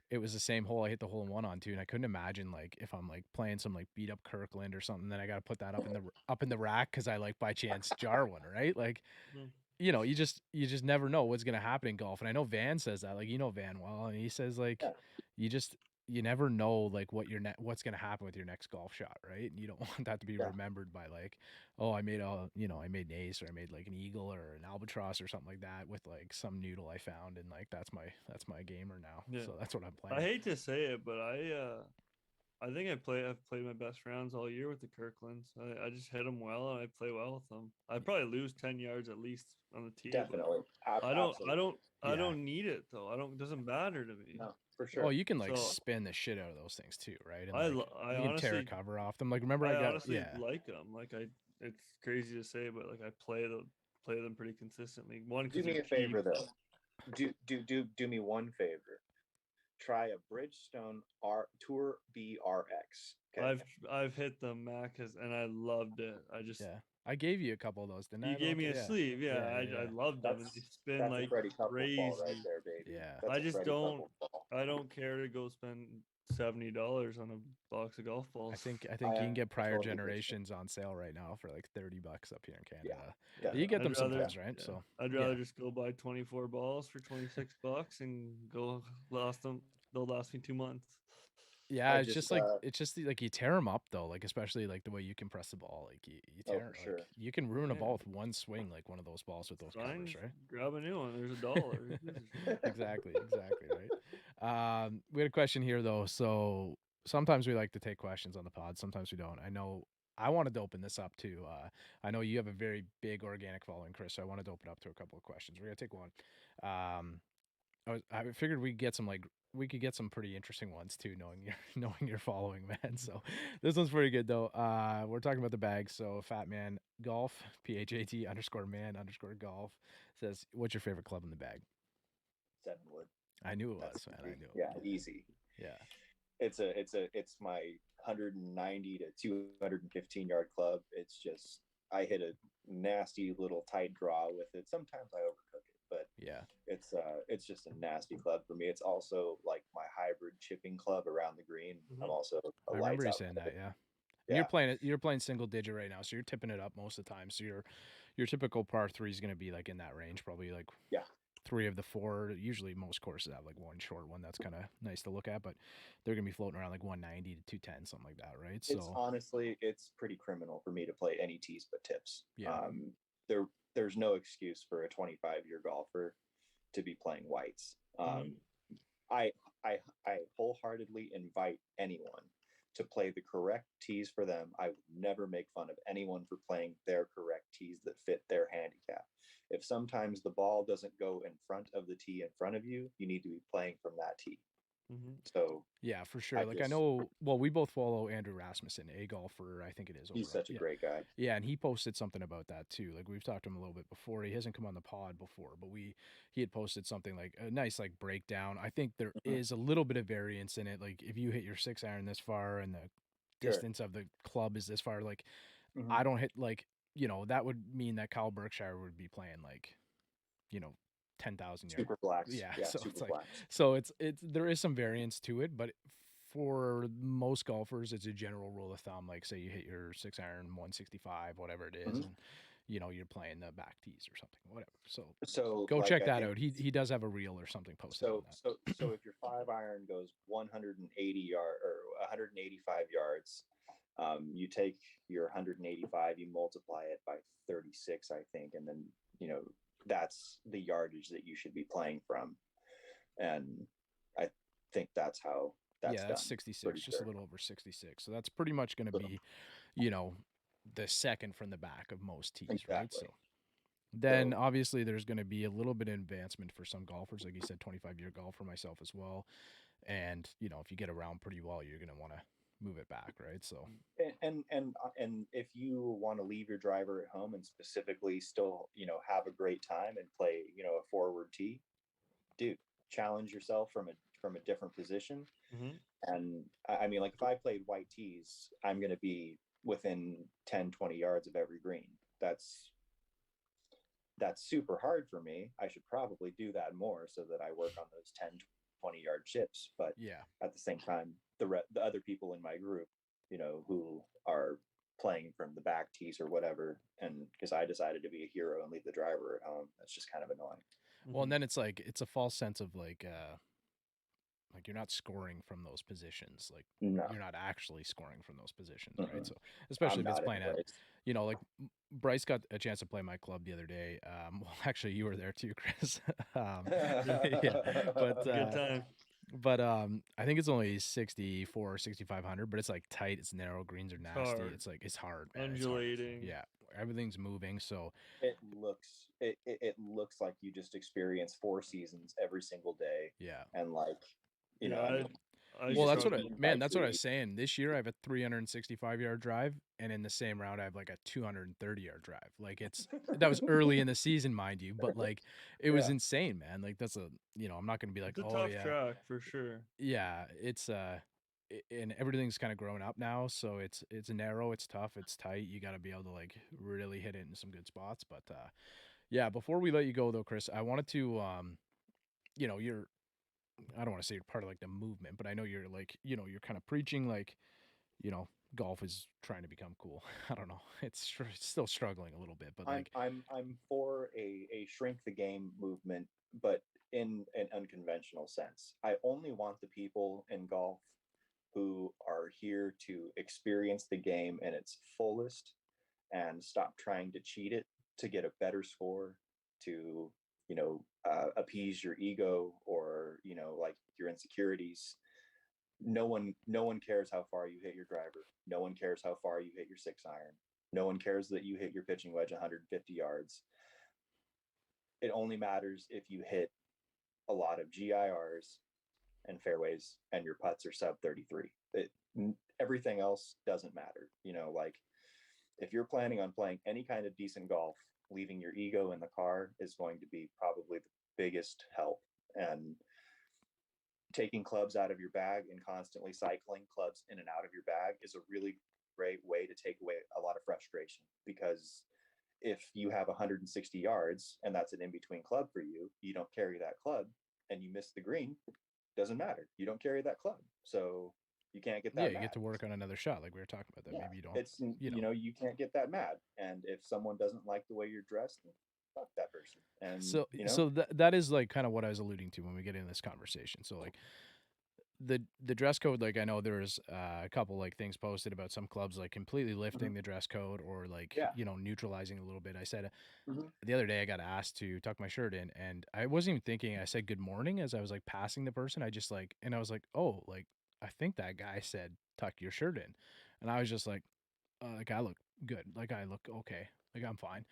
B: it was the same hole I hit the hole in one on too, and I couldn't imagine like if I'm like playing some like beat up Kirkland or something, then I got to put that up in the rack because I like by chance jar one, right? Like, you just never know what's gonna happen in golf. And I know Van says that, like, Van well, and he says like you never know like what's gonna happen with your next golf shot, right? And you don't want that to be remembered by like, oh, I made an ace, or I made like an eagle or an albatross or something like that with like some noodle I found, and like that's my gamer now. So that's what I'm playing.
D: I hate to say it, but I think I've played my best rounds all year with the Kirklands. I just hit them well and I play well with them. I probably lose 10 yards at least on the tee.
C: Definitely.
D: I don't need it though. It doesn't matter to me.
C: No, for sure.
B: Well, you can like spin the shit out of those things too, right? And
D: I
B: you
D: honestly
B: can tear a cover off them. Like remember
D: I
B: got
D: honestly like them. Like it's crazy to say, but like I play them pretty consistently.
C: Do me a favor though. Do me one favor. Try a Bridgestone Tour BRX.
D: Okay? I've hit them, Mac, and I loved it.
B: I gave you a couple of those, didn't I?
D: You gave me a sleeve, I loved them. And they spin like crazy.
C: Right there, baby.
B: Yeah,
D: I don't care to go spend $70 on a box of golf balls.
B: I think you can get prior generations on sale right now for like $30 up here in Canada. Yeah, you get them sometimes, right?
D: Yeah.
B: So
D: I'd rather just go buy 24 balls for $26 and go last them. They'll last me 2 months.
B: Yeah, it's just like you tear them up though, like especially like the way you compress the ball, like you tear
C: sure.
B: like, you can ruin a ball with one swing, like one of those balls with those covers, right?
D: Grab a new one. There's $1.
B: exactly, right. We had a question here though, so sometimes we like to take questions on the pod, sometimes we don't. I know I wanted to open this up too. I know you have a very big organic following, Chris, so I wanted to open up to a couple of questions. We're gonna take one. I figured we could get some pretty interesting ones too, knowing your following, man. So this one's pretty good though. We're talking about the bag. So Fat Man Golf PHAT_man_golf says, "What's your favorite club in the bag?"
C: 7-wood.
B: I knew it was, man. I knew.
C: Yeah, easy.
B: Yeah.
C: It's my 190 to 215 yard club. It's just I hit a nasty little tight draw with it. Sometimes I overcook it, but yeah, it's just a nasty club for me. It's also like my hybrid chipping club around the green. Mm-hmm. I'm also
B: I remember you saying that, yeah. You're playing single digit right now, so you're tipping it up most of the time. So your typical par 3 is going to be like in that range, probably like 3 of the 4. Usually most courses have like one short one that's kind of nice to look at, but they're going to be floating around like 190 to 210, something like that, right? So
C: honestly, it's pretty criminal for me to play any tees but tips.
B: Yeah.
C: There's no excuse for a 25-year golfer to be playing whites. I wholeheartedly invite anyone to play the correct tees for them. I would never make fun of anyone for playing their correct tees that fit their handicap. If sometimes the ball doesn't go in front of the tee in front of you, you need to be playing from that tee. Mm-hmm. So
B: yeah, for sure. I know. Well, we both follow Andrew Rasmussen, a golfer. I think it is.
C: He's such a great guy.
B: Yeah, and he posted something about that too. Like we've talked to him a little bit before. He hasn't come on the pod before, but he had posted something like a nice like breakdown. I think there is a little bit of variance in it. Like if you hit your 6-iron this far and the distance of the club is this far, like I don't hit like that would mean that Kyle Berkshire would be playing like 10,000 yards.
C: Super blacks.
B: Yeah. So
C: super
B: it's like,
C: blacks.
B: so it's there is some variance to it, but for most golfers, it's a general rule of thumb. Like say you hit your 6-iron 165, whatever it is, and you're playing the back tees or something, whatever. So go check that out. He does have a reel or something posted.
C: So if your 5-iron goes 180 or 185 yards, you take your 185, you multiply it by 36, I think, and then that's the yardage that you should be playing from, and I think that's how that's
B: that's 66, just a little over 66. So that's pretty much going to be, the second from the back of most tees, exactly. Right? So then obviously there's going to be a little bit of advancement for some golfers, like you said, 25-year golf for myself as well, and if you get around pretty well, you're going to want to move it back, right? So
C: and if you want to leave your driver at home and specifically still have a great time and play a forward tee, dude, challenge yourself from a different position. And I mean, like if I played white tees, I'm going to be within 10-20 yards of every green. That's super hard for me. I should probably do that more so that I work on those 10-20 yard chips, but at the same time, the other people in my group, who are playing from the back tees or whatever, and because I decided to be a hero and leave the driver at home, that's just kind of annoying.
B: Well, and then it's like it's a false sense of like you're not scoring from those positions, like you're not actually scoring from those positions, right? So especially if it's playing at like Bryce got a chance to play my club the other day. Well, actually you were there too, Chris. But
D: good time.
B: But I think it's only 64 or 6500, but it's like tight, it's narrow, greens are nasty.
D: hard.
B: It's hard, man.
D: Undulating.
B: Yeah, everything's moving, so
C: it looks like you just experience four seasons every single day.
B: Yeah.
C: And like, you know,
D: Yeah,
C: I mean,
B: well, that's what
D: struggle.
B: that's what I was saying. This year I have a 365-yard drive, and in the same round I have like a 230-yard drive. Like that was early in the season, mind you, but like it was insane, man. Like that's I'm not gonna be like,
D: It's a
B: oh
D: tough
B: yeah,
D: track for sure.
B: yeah, it's and everything's kind of growing up now, so it's narrow, it's tough, it's tight. You got to be able to like really hit it in some good spots. But yeah, before we let you go though, Chris, I wanted to you're I don't want to say you're part of like the movement, but I know you're like, you're kind of preaching like, golf is trying to become cool. I don't know. It's still struggling a little bit, but like
C: I'm for a shrink the game movement, but in an unconventional sense. I only want the people in golf who are here to experience the game in its fullest and stop trying to cheat it to get a better score, to appease your ego or like your insecurities. No one cares how far you hit your driver. No one cares how far you hit your 6-iron. No one cares that you hit your pitching wedge 150 yards. It only matters if you hit a lot of GIRs and fairways and your putts are sub 33. Everything else doesn't matter. Like if you're planning on playing any kind of decent golf, leaving your ego in the car is going to be probably the biggest help. And taking clubs out of your bag and constantly cycling clubs in and out of your bag is a really great way to take away a lot of frustration, because if you have 160 yards and that's an in-between club for you, you don't carry that club and you miss the green, doesn't matter. You don't carry that club. So you can't get that
B: you
C: mad.
B: get to work on another shot like we were talking about that. Maybe you don't.
C: It's you can't get that mad. And if someone doesn't like the way you're dressed, fuck that person. And
B: so that is like kind of what I was alluding to when we get into this conversation. So like the dress code, like I know there's a couple like things posted about some clubs like completely lifting the dress code or like neutralizing a little bit. I said the other day I got asked to tuck my shirt in, and I wasn't even thinking. I said good morning as I was like passing the person. I just like, and I was like, oh, like I think that guy said tuck your shirt in, and I was just like I look good, like I look okay, like I'm fine.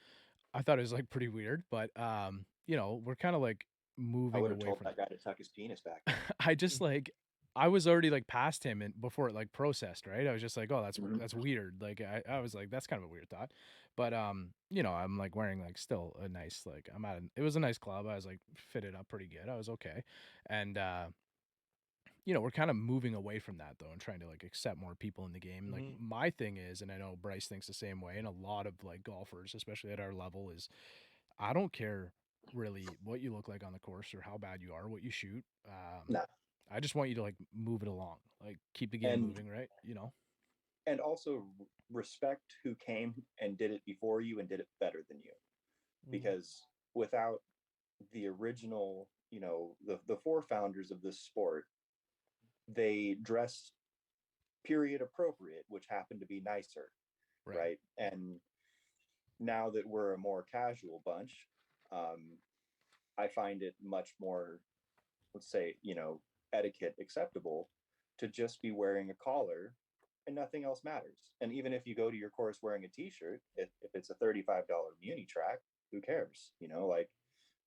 B: I thought it was like pretty weird, but we're kind of like moving away
C: told
B: from
C: that guy to tuck his penis back.
B: I just like I was already like past him and before it like processed, right? I was just like, oh, that's weird. Like I was like, that's kind of a weird thought. But I'm like wearing like still a nice like it was a nice club. I was like fitted up pretty good. I was okay. And we're kind of moving away from that though and trying to like accept more people in the game. Like my thing is, and I know Bryce thinks the same way, and a lot of like golfers, especially at our level, is I don't care really what you look like on the course or how bad you are, what you shoot.
C: No.
B: I just want you to like move it along, like keep the game moving, right?
C: And also respect who came and did it before you and did it better than you, because without the original, the four founders of this sport, they dress period appropriate, which happened to be nicer, right? And now that we're a more casual bunch, I find it much more, let's say, etiquette acceptable to just be wearing a collar and nothing else matters. And even if you go to your course wearing a t-shirt, if it's a $35 Muni track, who cares? Like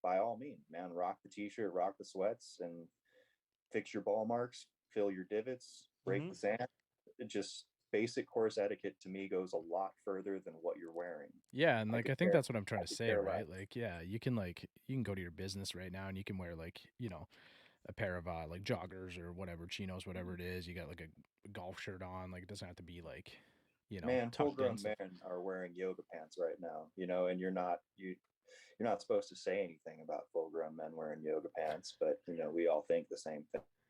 C: by all means, man, rock the t-shirt, rock the sweats, and fix your ball marks, fill your divots, break the sand. Just basic course etiquette to me goes a lot further than what you're wearing.
B: Yeah, and like I think that's what I'm trying to say, right? Like, yeah, you can go to your business right now and you can wear like, a pair of like joggers or whatever, chinos, whatever it is. You got like a golf shirt on. Like it doesn't have to be like,
C: man, full-grown men are wearing yoga pants right now, and you're not supposed to say anything about full-grown men wearing yoga pants, but we all think the same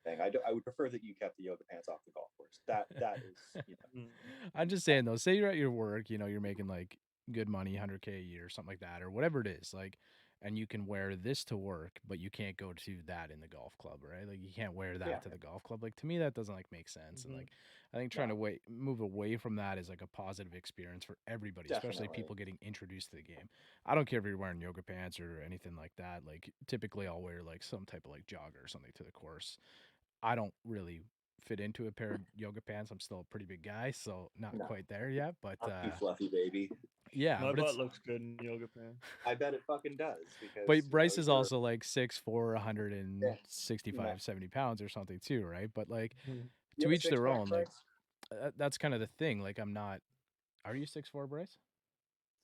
C: thing. I would prefer that you kept the yoga pants off the golf course. That is,
B: I'm just saying though, say you're at your work, you're making like good money, 100K a year, something like that, or whatever it is, like, and you can wear this to work, but you can't go to that in the golf club, right? Like you can't wear that to the golf club. Like to me, that doesn't like make sense. And like, I think trying to move away from that is like a positive experience for everybody, especially people getting introduced to the game. I don't care if you're wearing yoga pants or anything like that. Like typically I'll wear like some type of like jogger or something to the course. I don't really fit into a pair of yoga pants. I'm still a pretty big guy, so not quite there yet. But
C: too fluffy, baby.
B: Yeah,
D: my
B: but
D: butt looks good in yoga pants.
C: I bet it fucking does, because
B: but Bryce is also like 6'4", 165,
C: Yeah.
B: 70 pounds or something too, right? But like
C: You
B: to
C: have a
B: each their
C: six-pack,
B: own. Like
C: Bryce?
B: that's kind of the thing. Like I'm not. Are you 6'4", Bryce?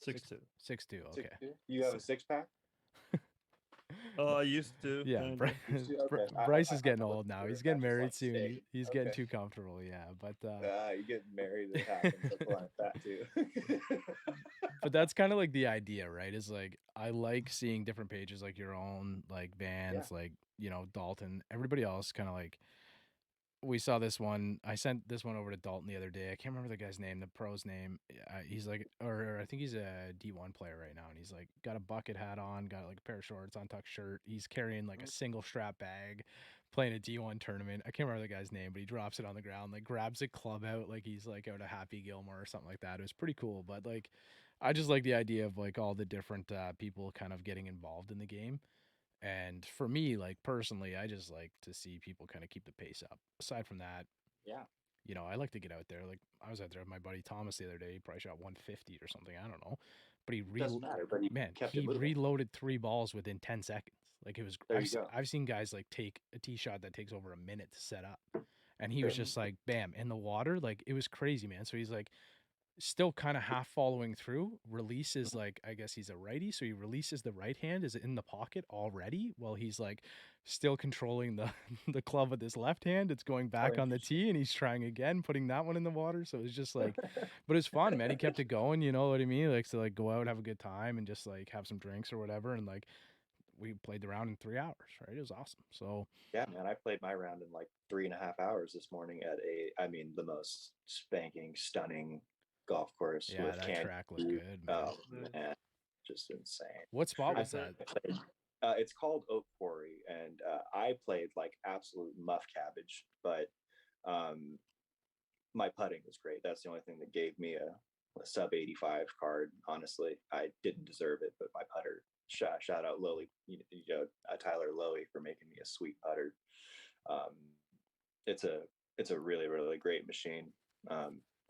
D: 6'2".
B: 6'2". Okay.
C: 6'2"? You have a six-pack?
D: Oh, I used to.
B: Yeah,
D: Kinda.
C: Okay.
B: Bryce is
C: I
B: getting
C: wasn't
B: old now.
C: sure
B: He's
C: if
B: getting
C: that's just
B: married
C: like
B: soon.
C: stage.
B: He's getting too comfortable. Yeah, but
C: You get married, it happens. That's why I'm fat too.
B: but that's kind of like the idea, right? Is like I like seeing different pages like your own, like Vans, like Dalton, everybody else, kind of like. We saw this one. I sent this one over to Dalton the other day. I can't remember the guy's name, the pro's name. He's like, or I think he's a D1 player right now, and he's like got a bucket hat on, got like a pair of shorts, untucked shirt. He's carrying like a single strap bag, playing a D1 tournament. I can't remember the guy's name, but he drops it on the ground, like grabs a club out, like he's like out of Happy Gilmore or something like that. It was pretty cool, but like, I just like the idea of like all the different people kind of getting involved in the game. And for me, like personally, I just like to see people kind of keep the pace up. Aside from that, I like to get out there. Like I was out there with my buddy Thomas the other day. He probably shot 150 or something. I don't know, but
C: Doesn't matter. But
B: he reloaded 3 balls within 10 seconds. Like it was.
C: There you go.
B: I've seen guys like take a tee shot that takes over a minute to set up, and he was just like, bam, in the water. Like it was crazy, man. So he's like, still kind of half following through, releases like I guess he's a righty, so he releases the right hand is in the pocket already while he's like still controlling the the club with his left hand. It's going back on the tee and he's trying again, putting that one in the water. So it's just like but it's fun, man. He kept it going, you know what I mean? Like to like go out, have a good time and just like have some drinks or whatever, and like we played the round in 3 hours, right? It was awesome. So
C: yeah, man, I played my round in like 3.5 hours this morning at the most spanking, stunning golf course.
B: Yeah,
C: with
B: that track looked good, man.
C: Oh man, just insane.
B: What spot was that?
C: It's called Oak Quarry, and I played like absolute muff cabbage, but my putting was great. That's the only thing that gave me a sub 85 card. Honestly, I didn't deserve it, but my putter. Shout out Lowey, Tyler Lowey for making me a sweet putter. It's a really, really great machine.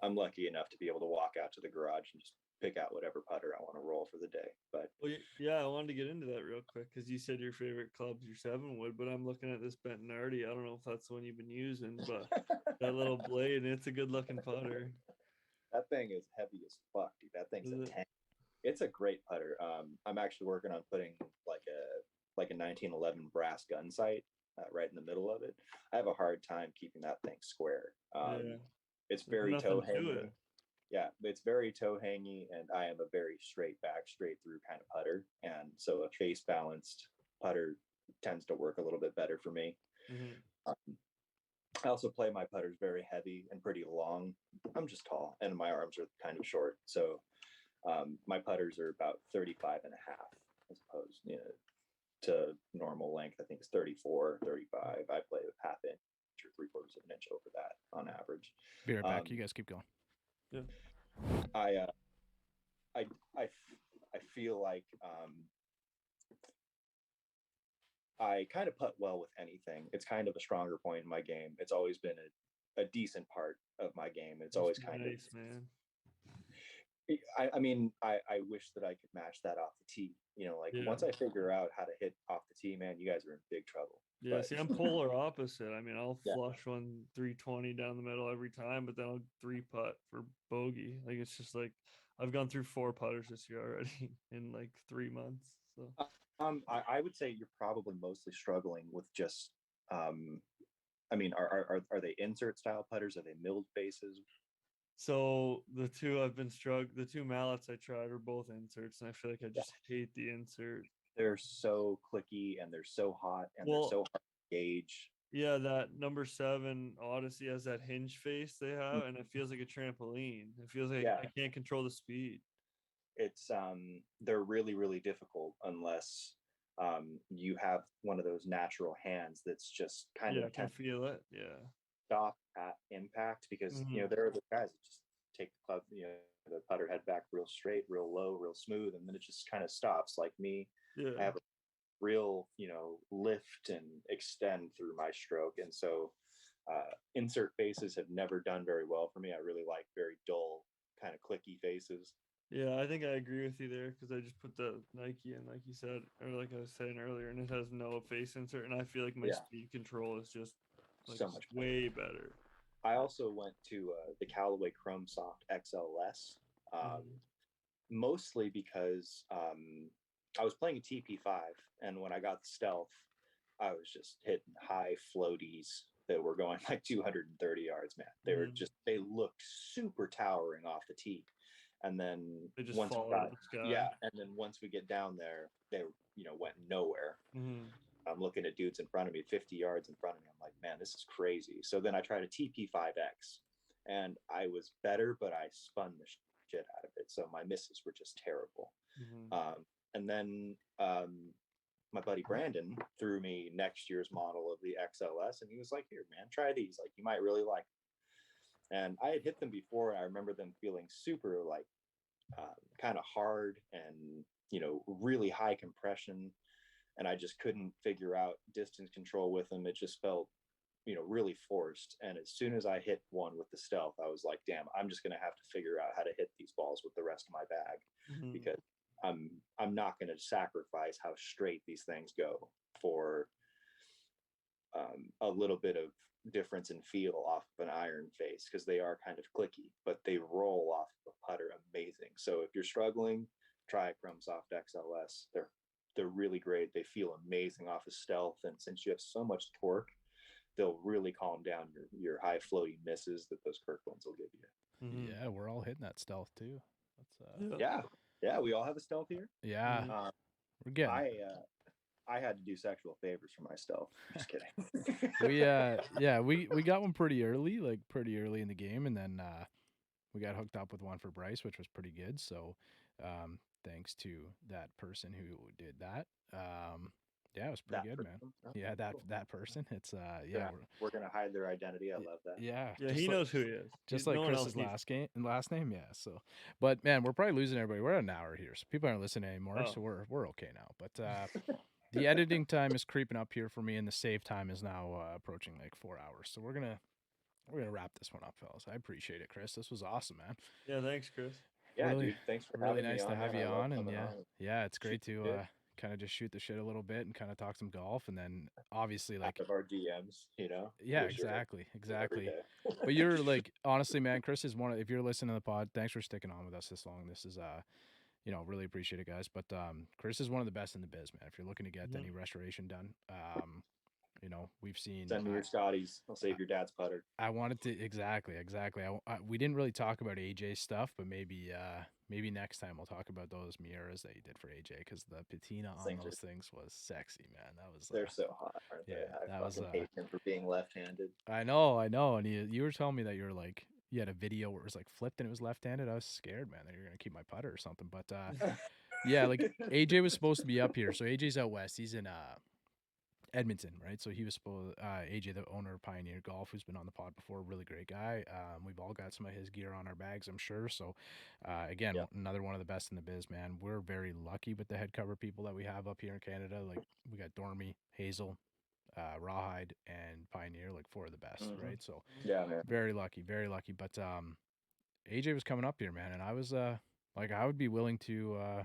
C: I'm lucky enough to be able to walk out to the garage and just pick out whatever putter I want to roll for the day. But
D: yeah, I wanted to get into that real quick because you said your favorite club's your 7-wood, but I'm looking at this Bentonardi. I don't know if that's the one you've been using, but that little blade, it's a good looking putter.
C: That thing is heavy as fuck, dude. That thing's a tank. It's a great putter. I'm actually working on putting like a 1911 brass gun sight right in the middle of it. I have a hard time keeping that thing square. It's very toe hanging. Yeah, it's very toe hangy, and I am a very straight back, straight through kind of putter, and so a face balanced putter tends to work a little bit better for me. I also play my putters very heavy and pretty long. I'm just tall, and my arms are kind of short, so my putters are about 35 and a half as opposed to normal length. I think it's 34, 35. I play with half inch or 3/4 of an inch over that on average.
B: Be right back. You guys keep going.
D: Yeah.
C: I feel like I kind of putt well with anything. It's kind of a stronger point in my game. It's always been a decent part of my game. It's always kind of
D: man.
C: I mean, I wish that I could match that off the tee. Once I figure out how to hit off the tee, man, you guys are in big trouble.
D: Yeah, see, I'm polar opposite. I mean, I'll flush one 320 down the middle every time, but then I'll 3-putt for bogey. Like it's just like I've gone through 4 putters this year already in like 3 months. So
C: I would say you're probably mostly struggling with just I mean, are they insert style putters? Are they milled faces?
D: So the two mallets I tried are both inserts, and I feel like I just hate the insert.
C: They're so clicky and they're so hot and they're so hard to gauge.
D: Yeah, that number 7 Odyssey has that hinge face they have, and it feels like a trampoline. It feels like I can't control the speed.
C: It's they're really, really difficult unless you have one of those natural hands that's just kind of
D: I can feel it.
C: Stop at impact, because there are the guys that just take the club, the putter head back real straight, real low, real smooth, and then it just kind of stops. Like me, I have real, lift and extend through my stroke. And so insert faces have never done very well for me. I really like very dull, kind of clicky faces.
D: Yeah, I think I agree with you there because I just put the Nike in, like you said, or like I was saying earlier, and it has no face insert, and I feel like my speed control is just like
C: so much
D: way better.
C: I also went to the Callaway Chrome Soft XLS, mostly because I was playing a TP5, and when I got the Stealth, I was just hitting high floaties that were going like 230 yards, man. They were just, they looked super towering off the tee. And then
D: they just fall out of the sky.
C: and then once we get down there, they went nowhere. I'm looking at dudes in front of me, 50 yards in front of me. I'm like, man, this is crazy. So then I tried a TP5X, and I was better, but I spun the shit out of it. So my misses were just terrible. And then my buddy Brandon threw me next year's model of the XLS, and he was like, here, man, try these. Like, you might really like them. And I had hit them before, and I remember them feeling super like kind of hard and really high compression, and I just couldn't figure out distance control with them. It just felt really forced. And as soon as I hit one with the Stealth, I was like, damn, I'm just gonna have to figure out how to hit these balls with the rest of my bag, because I'm not going to sacrifice how straight these things go for a little bit of difference in feel off of an iron face, because they are kind of clicky, but they roll off the putter amazing. So if you're struggling, try a Chrome Soft XLS. They're really great. They feel amazing off of Stealth, and since you have so much torque, they'll really calm down your high floaty misses that those Kirklands will give you.
B: Yeah, we're all hitting that Stealth too. That's
C: yeah, we all have a Stealth here.
B: Yeah, we're getting.
C: I had to do sexual favors for my Stealth. I'm just
B: kidding. we got one pretty early in the game, and then we got hooked up with one for Bryce, which was pretty good. So thanks to that person who did that. Yeah, it was pretty good, man. Oh, yeah, that person. It's
C: we're gonna hide their identity. I love that.
B: Yeah,
D: he knows who he is.
B: Just like Chris's last name. Yeah. So, but man, we're probably losing everybody. We're at an hour here, so people aren't listening anymore. So we're okay now. But the editing time is creeping up here for me, and the save time is now approaching like 4 hours. So we're gonna wrap this one up, fellas. I appreciate it, Chris. This was awesome, man.
D: Yeah, thanks, Chris.
C: Yeah, dude. Thanks for having me on.
B: Really nice to have you on, and
C: yeah,
B: it's great to kind of just shoot the shit a little bit and kind of talk some golf, and then obviously like
C: of our DMs,
B: Yeah, exactly. But you're like, honestly, man, Chris is if you're listening to the pod, thanks for sticking on with us this long. This is really appreciate it, guys. But Chris is one of the best in the biz, man. If you're looking to get any restoration done, we've seen.
C: Send me your Scotties. I'll save your dad's putter.
B: I wanted to exactly. We didn't really talk about AJ stuff, but maybe next time we'll talk about those Miuras that you did for AJ, because the patina on those things was sexy, man. That was
C: they're so hot, aren't they? I hate him for being left-handed.
B: I know, and you were telling me that you're like, you had a video where it was like flipped and it was left-handed. I was scared, man, that you're gonna keep my putter or something. But yeah, like AJ was supposed to be up here, so AJ's out west. He's in Edmonton, right? So he was supposed AJ, the owner of Pioneer Golf, who's been on the pod before, really great guy. We've all got some of his gear on our bags, I'm sure. So again, another one of the best in the biz, man. We're very lucky with the head cover people that we have up here in Canada. Like, we got Dormy, Hazel, Rawhide, and Pioneer, like 4 of the best, right? So
C: yeah, man.
B: Very lucky. But AJ was coming up here, man, and I was like, I would be willing to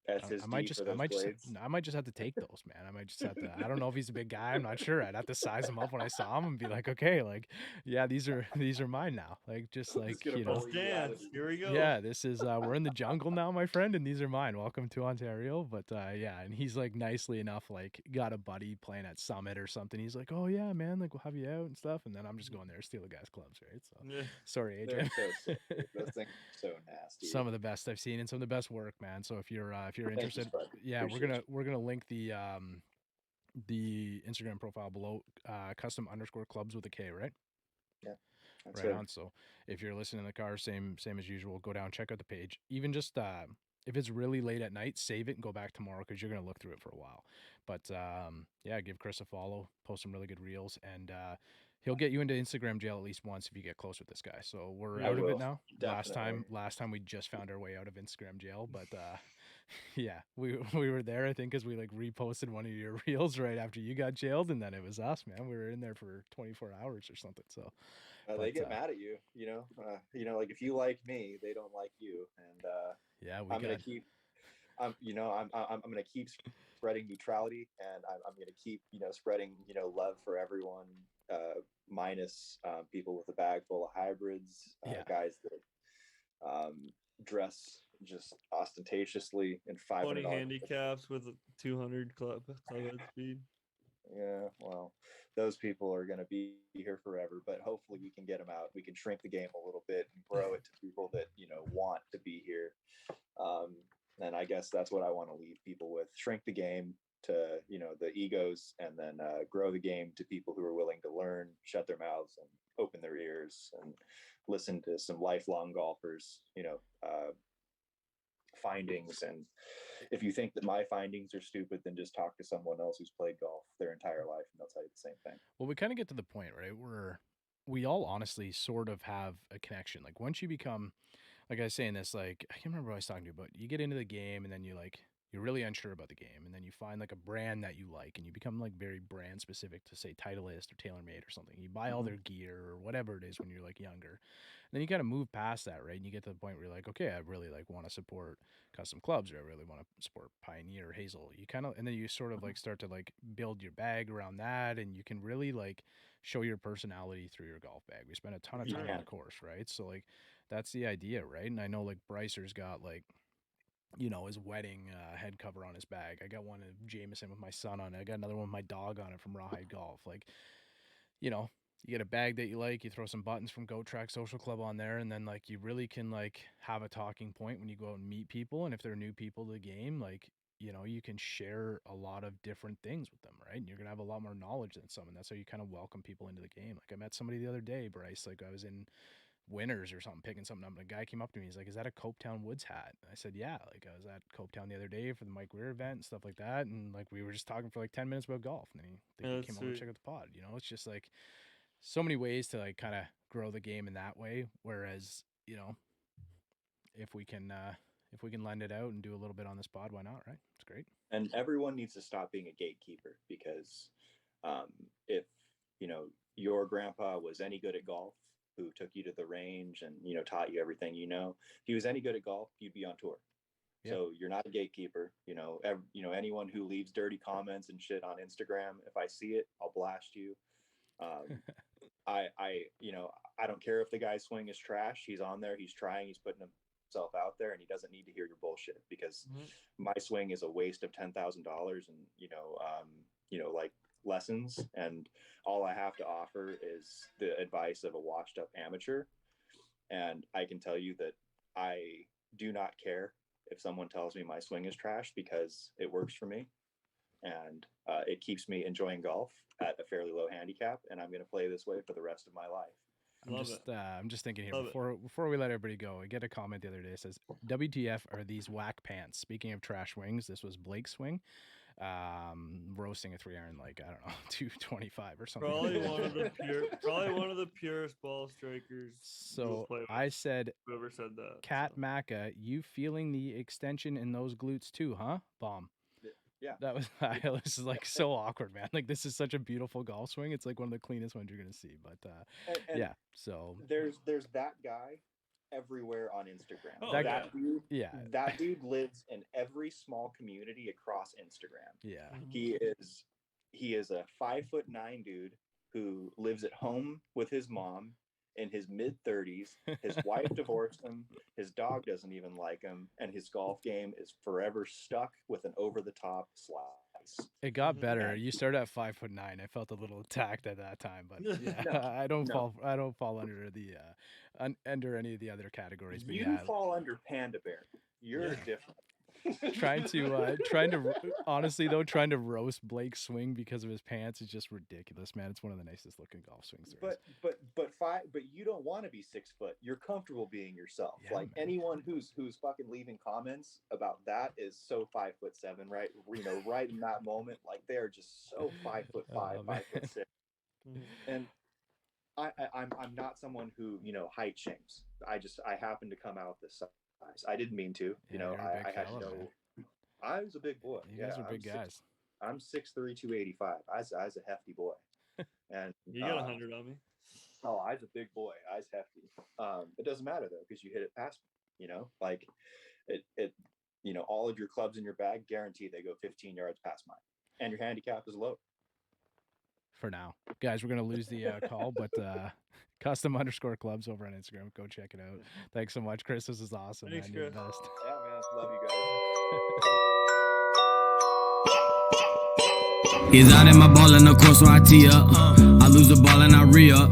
B: I might just have to take those, man. I might just have to. I don't know if he's a big guy. I'm not sure. I'd have to size him up when I saw him and be like, okay, like, yeah, these are mine now. Like, just like,
D: dance. Here we go.
B: Yeah, this is we're in the jungle now, my friend, and these are mine. Welcome to Ontario. But yeah, and he's like nicely enough, like, got a buddy playing at Summit or something. He's like, oh yeah, man, like, we'll have you out and stuff. And then I'm just going there to steal the guy's clubs, right? So sorry, AJ.
C: Those things are so nasty.
B: Some of the best I've seen and some of the best work, man. So if you're interested, we're gonna link the Instagram profile below, custom_klubs with a K, right?
C: Yeah,
B: that's right on. So if you're listening in the car, same as usual, go down, check out the page. Even just if it's really late at night, save it and go back tomorrow, because you're gonna look through it for a while. But yeah, give Chris a follow, post some really good reels, and he'll get you into Instagram jail at least once if you get close with this guy. So we're out of it now.
C: Definitely.
B: Last time we just found our way out of Instagram jail, but Yeah, we were there, I think, because we like reposted one of your reels right after you got jailed, and then it was us, man. We were in there for 24 hours or something. So
C: they get mad at you, like if you like me, they don't like you, and
B: yeah,
C: I'm gonna keep, I'm gonna keep spreading neutrality, and I'm gonna keep spreading love for everyone, minus people with a bag full of hybrids, guys that dress just ostentatiously in 500
D: handicaps with 200 club head speed.
C: Yeah, well, those people are going to be here forever, but hopefully we can get them out. We can shrink the game a little bit and grow it to people that want to be here. And I guess that's what I want to leave people with: shrink the game to the egos, and then grow the game to people who are willing to learn, shut their mouths, and open their ears, and listen to some lifelong golfers. Findings. And if you think that my findings are stupid, then just talk to someone else who's played golf their entire life, and they'll tell you the same thing.
B: Well, we kind of get to the point, right, where we all honestly sort of have a connection. Like once you become, like I was saying this, like I can't remember what I was talking to you, but you get into the game and then you're really unsure about the game, and then you find like a brand that you like, and you become like very brand specific to, say, Titleist or TaylorMade or something. You buy all their gear or whatever it is when you're like younger. And then you kind of move past that, right? And you get to the point where you're like, okay, I really like want to support Custom Clubs, or I really want to support Pioneer or Hazel. You kind of, and then you sort of like start to like build your bag around that, and you can really like show your personality through your golf bag. We spend a ton of time on the course, right? So like that's the idea, right? And I know like Brycer's got like, his wedding head cover on his bag. I got one of Jameson with my son on it. I got another one with my dog on it from Rawhide Golf. Like, you get a bag that you like, you throw some buttons from Goat Track Social Club on there, and then like you really can like have a talking point when you go out and meet people. And if they're new people to the game, like, you can share a lot of different things with them, right? And you're gonna have a lot more knowledge than some, and that's how you kind of welcome people into the game. Like I met somebody the other day, Bryce, like I was in Winners or something, picking something up, and a guy came up to me. He's like, "Is that a Copetown Woods hat?" And I said, "Yeah." Like I was at Copetown the other day for the Mike Weir event and stuff like that, and like we were just talking for like 10 minutes about golf, and then he came over to check out the pod. It's just like so many ways to like kind of grow the game in that way. Whereas if we can lend it out and do a little bit on this pod, why not? Right? It's great.
C: And everyone needs to stop being a gatekeeper, because if your grandpa was any good at golf, who took you to the range and taught you everything, if he was any good at golf, you'd be on tour. Yep. So you're not a gatekeeper. Anyone who leaves dirty comments and shit on Instagram, if I see it, I'll blast you. I don't care if the guy's swing is trash. He's on there, he's trying, he's putting himself out there, and he doesn't need to hear your bullshit, because my swing is a waste of $10,000 and like lessons, and all I have to offer is the advice of a washed up amateur. And I can tell you that I do not care if someone tells me my swing is trash, because it works for me, and it keeps me enjoying golf at a fairly low handicap, and I'm going to play this way for the rest of my life.
B: I'm just thinking here before we let everybody go. I get a comment the other day. It says, "WTF are these whack pants?" Speaking of trash swings, this was Blake's swing, roasting a 3-iron like, I don't know, 225 or something.
D: Probably one of the purest ball strikers.
B: So I said,
D: whoever said that,
B: Cat Macca, you feeling the extension in those glutes too, huh? Bomb.
C: Yeah,
B: that was this is like so awkward, man. Like this is such a beautiful golf swing. It's like one of the cleanest ones you're gonna see. But and yeah, so
C: there's that guy everywhere on Instagram.
B: That
C: dude lives in every small community across Instagram.
B: Yeah,
C: he is a 5'9" dude who lives at home with his mom in his mid-30s. His wife divorced him. His dog doesn't even like him, and his golf game is forever stuck with an over-the-top slice.
B: It got better. You started at 5'9". I felt a little attacked at that time, but yeah, I don't fall under the under any of the other categories. But
C: you fall under Panda Bear. You're different.
B: trying to honestly though, trying to roast Blake's swing because of his pants is just ridiculous, man. It's one of the nicest looking golf swings there is.
C: But you don't want to be 6 foot. You're comfortable being yourself.
B: Man.
C: Anyone who's fucking leaving comments about that is so 5'7", right? Right in that moment, like they're just so 5'5", 5'6", and I'm not someone who height shames. I happen to come out this size. I didn't mean to. I had I was a big boy.
B: You guys are big guys.
C: I'm 6'3", 285. I was a hefty boy. And
D: you got 100 on me.
C: Oh, I was a big boy. I was hefty. It doesn't matter though, because you hit it past me, like it, all of your clubs in your bag, guaranteed they go 15 yards past mine. And your handicap is low.
B: For now. Guys, we're going to lose the call, but custom_klubs over on Instagram. Go check it out. Thanks so much, Chris. This is awesome.
D: Thanks,
B: man. You're the
D: Chris.
B: best.
C: Yeah, man. Love you guys.
A: He's out in my ball and of course so I tee up. I lose the ball and I re-up.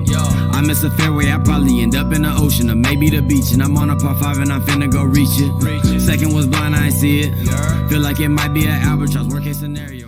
A: I miss a fairway, I probably end up in the ocean or maybe the beach. And I'm on a par 5 and I'm finna go reach it. Second was blind, I ain't see it. Feel like it might be an albatross, worst case scenario.